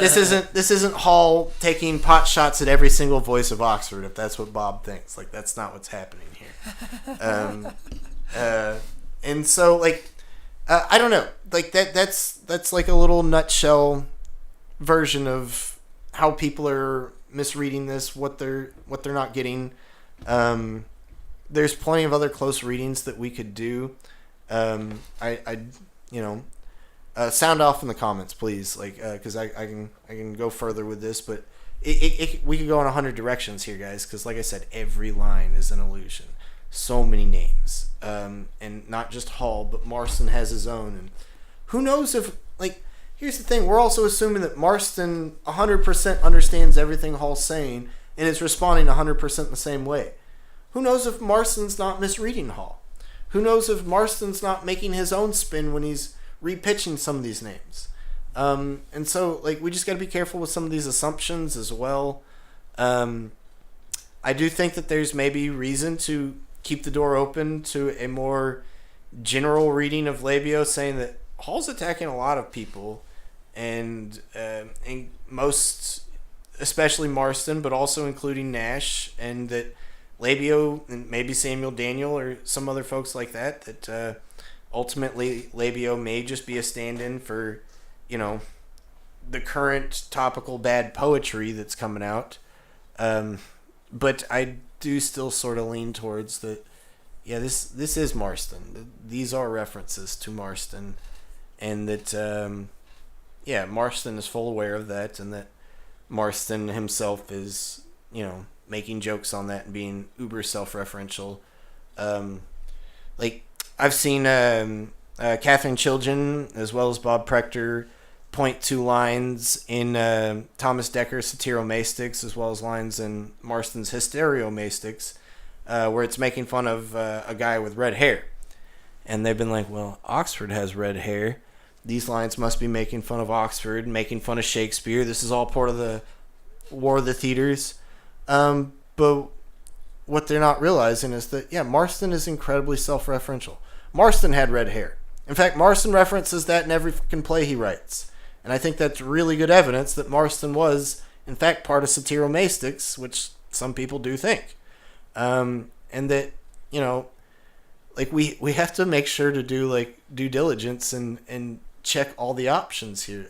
isn't Hall taking pot shots at every single voice of Oxford. If that's what Bob thinks, like that's not what's happening here. And so like I don't know, like that's like a little nutshell version of how people are misreading this, what they're not getting. There's plenty of other close readings that we could do. Sound off in the comments, please, like because I can go further with this, but we could go in 100 directions here, guys, because like I said, every line is an illusion. So many names, and not just Hall, but Marston has his own, and who knows if like. Here's the thing, we're also assuming that Marston 100% understands everything Hall's saying and is responding 100% the same way. Who knows if Marston's not misreading Hall? Who knows if Marston's not making his own spin when he's repitching some of these names? And so, like, we just got to be careful with some of these assumptions as well. I do think that there's maybe reason to keep the door open to a more general reading of Labeo, saying that Hall's attacking a lot of people, and most, especially Marston, but also including Nash, and that Labeo and maybe Samuel Daniel or some other folks like that ultimately Labeo may just be a stand-in for, the current topical bad poetry that's coming out. But I do still sort of lean towards that, yeah, this is Marston. These are references to Marston, and that, Marston is full aware of that, and that Marston himself is, making jokes on that and being uber self-referential. Like, I've seen Catherine Chilgen as well as Bob Prechter point to lines in Thomas Decker's Satiromastix as well as lines in Marston's Hystereomastix where it's making fun of a guy with red hair. And they've been like, well, Oxford has red hair. These lines must be making fun of Oxford, making fun of Shakespeare. This is all part of the War of the Theatres. But what they're not realizing is that, Marston is incredibly self-referential. Marston had red hair. In fact, Marston references that in every fucking play he writes. And I think that's really good evidence that Marston was, in fact, part of Satiromastix, which some people do think. And that, like, we have to make sure to do, like, due diligence and check all the options here.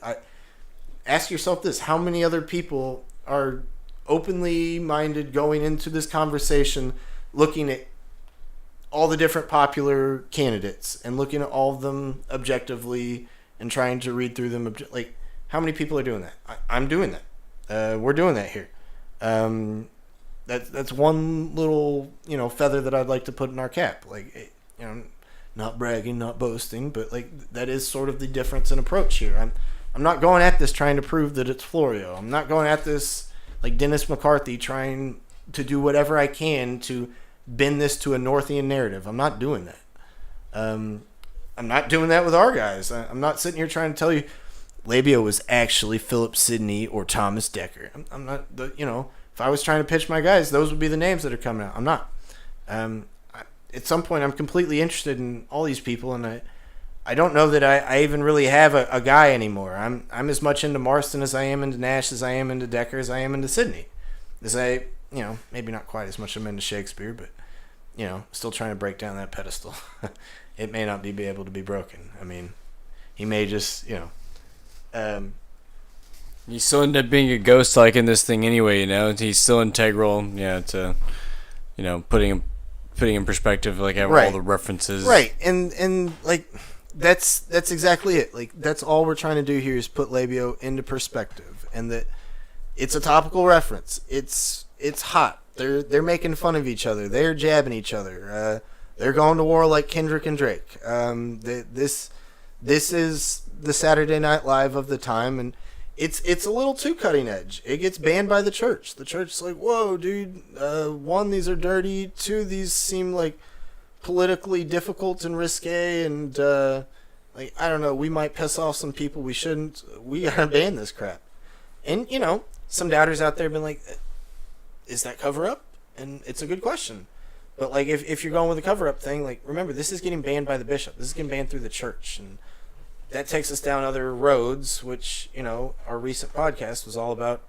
Ask yourself this: how many other people are openly minded going into this conversation, looking at all the different popular candidates and looking at all of them objectively and trying to read through them? Like, how many people are doing that? I'm doing that. We're doing that here. That's one little feather that I'd like to put in our cap. Like, not bragging, not boasting, but like that is sort of the difference in approach here. I'm not going at this trying to prove that it's Florio. I'm not going at this like Dennis McCarthy trying to do whatever I can to bend this to a Northian narrative. I'm not doing that. I'm not doing that with our guys. I'm not sitting here trying to tell you Labeo was actually Philip Sidney or Thomas Dekker. I'm not, if I was trying to pitch my guys, those would be the names that are coming out. I'm not. At some point, I'm completely interested in all these people, and I don't know that I even really have a guy anymore. I'm as much into Marston as I am into Nash, as I am into Dekker, as I am into Sidney. As I, maybe not quite as much I'm into Shakespeare, but, still trying to break down that pedestal. It may not be able to be broken. I mean, he may just, You still end up being a ghost like in this thing anyway, He's still integral, to, putting him in perspective, like have all the references. Right. And like that's exactly it. Like that's all we're trying to do here is put Labeo into perspective, and that it's a topical reference. It's hot. They're making fun of each other. They're jabbing each other. They're going to war like Kendrick and Drake. This is the Saturday Night Live of the time, and it's a little too cutting edge. It gets banned by the church. The church is like, whoa, dude. One, these are dirty. Two, these seem like politically difficult and risque, and like, I don't know, we might piss off some people. We shouldn't. We gotta ban this crap. And some doubters out there have been like, is that cover up? And it's a good question. But like, if you're going with the cover up thing, like, remember, this is getting banned by the bishop. This is getting banned through the church, and that takes us down other roads, which, our recent podcast was all about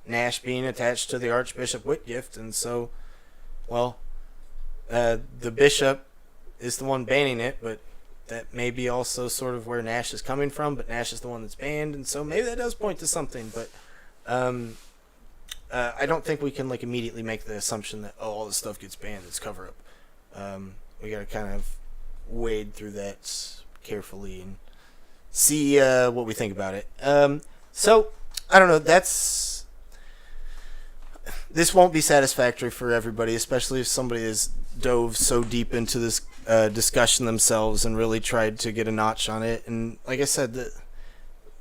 Nash being attached to the Archbishop Whitgift. And so, well, the bishop is the one banning it, but that may be also sort of where Nash is coming from, but Nash is the one that's banned, and so maybe that does point to something. But I don't think we can like immediately make the assumption that all this stuff gets banned. It's cover up. We gotta kind of wade through that carefully and see what we think about it. So I don't know. This won't be satisfactory for everybody, especially if somebody has dove so deep into this discussion themselves and really tried to get a notch on it. And like I said,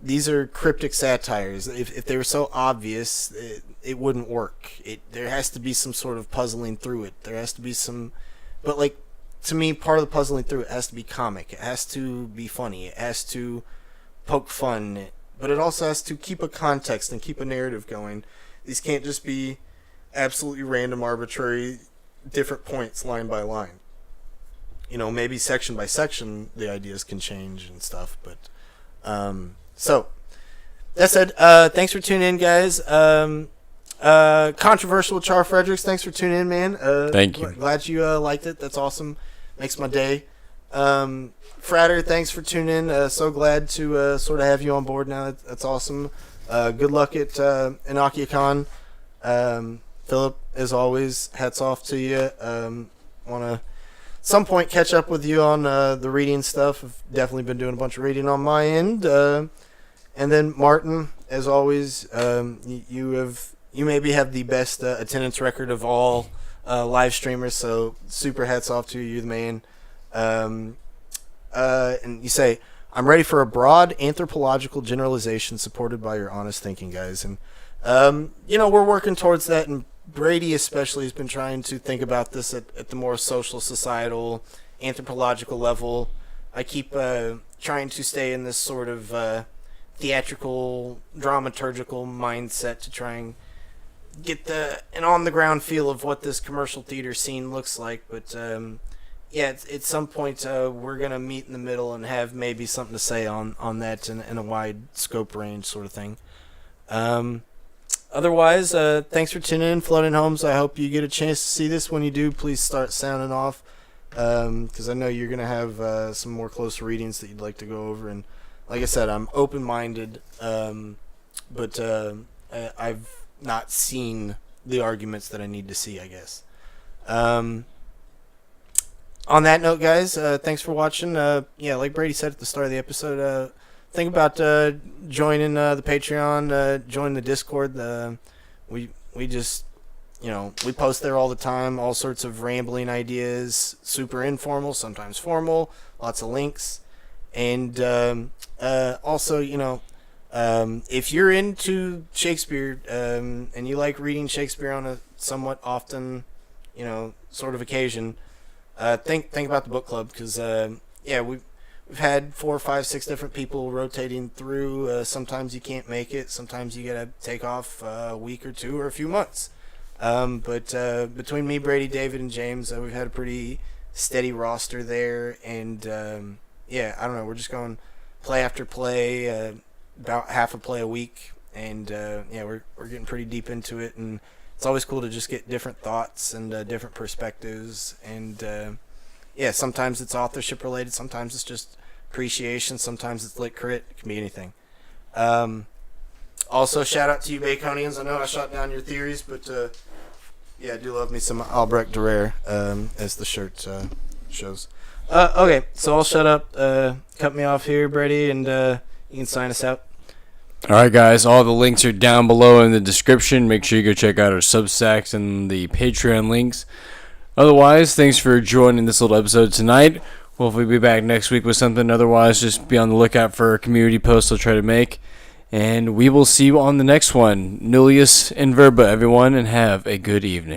these are cryptic satires. If they were so obvious, it wouldn't work. There has to be some sort of puzzling through it. There has to be some, but like, to me, part of the puzzling through it has to be comic. It has to be funny. It has to poke fun. But it also has to keep a context and keep a narrative going. These can't just be absolutely random, arbitrary, different points line by line. Maybe section by section the ideas can change and stuff. But so that said, thanks for tuning in, guys. Controversial Char Fredericks, thanks for tuning in, man. Thank you. Glad you liked it. That's awesome. Makes my day. Frater, thanks for tuning in. So glad to sort of have you on board now. That's awesome. Good luck at InakiaCon. Philip, as always, hats off to you. Want to some point catch up with you on the reading stuff. I've definitely been doing a bunch of reading on my end. And then Martin, as always, you maybe have the best attendance record of all live streamers, so super hats off to you. You're the man. And you say, I'm ready for a broad anthropological generalization supported by your honest thinking, guys. And, we're working towards that, and Brady especially has been trying to think about this at the more social, societal, anthropological level. I keep trying to stay in this sort of theatrical, dramaturgical mindset to try and get an on-the-ground feel of what this commercial theater scene looks like. But at some point we're going to meet in the middle and have maybe something to say on that in a wide scope range sort of thing. Otherwise, thanks for tuning in, Floating Homes. I hope you get a chance to see this. When you do, please start sounding off, because I know you're going to have some more close readings that you'd like to go over. And like I said, I'm open-minded, but I've not seen the arguments that I need to see, I guess. On that note, guys, thanks for watching. Like Brady said at the start of the episode, think about joining the Patreon, join the Discord. We just, we post there all the time, all sorts of rambling ideas, super informal, sometimes formal, lots of links. And also, if you're into Shakespeare and you like reading Shakespeare on a somewhat often, sort of occasion, think about the book club, because we've had 4, 5, 6 different people rotating through. Sometimes you can't make it. Sometimes you gotta take off a week or two or a few months. But between me, Brady, David, and James, we've had a pretty steady roster there. And I don't know. We're just going play after play, about half a play a week, and we're getting pretty deep into it. And it's always cool to just get different thoughts and different perspectives. And sometimes it's authorship related, sometimes it's just appreciation, sometimes it's lit crit. It can be anything. Also, shout out to you Baconians. I know I shot down your theories, but I do love me some Albrecht Dürer, as the shirt shows. Okay, so I'll shut up. Cut me off here, Brady, and you can sign us out. Alright, guys, all the links are down below in the description. Make sure you go check out our Substacks and the Patreon links. Otherwise, thanks for joining this little episode tonight. Hopefully we'll be back next week with something. Otherwise, just be on the lookout for a community post I'll try to make. And we will see you on the next one. Nullius in verba, everyone, and have a good evening.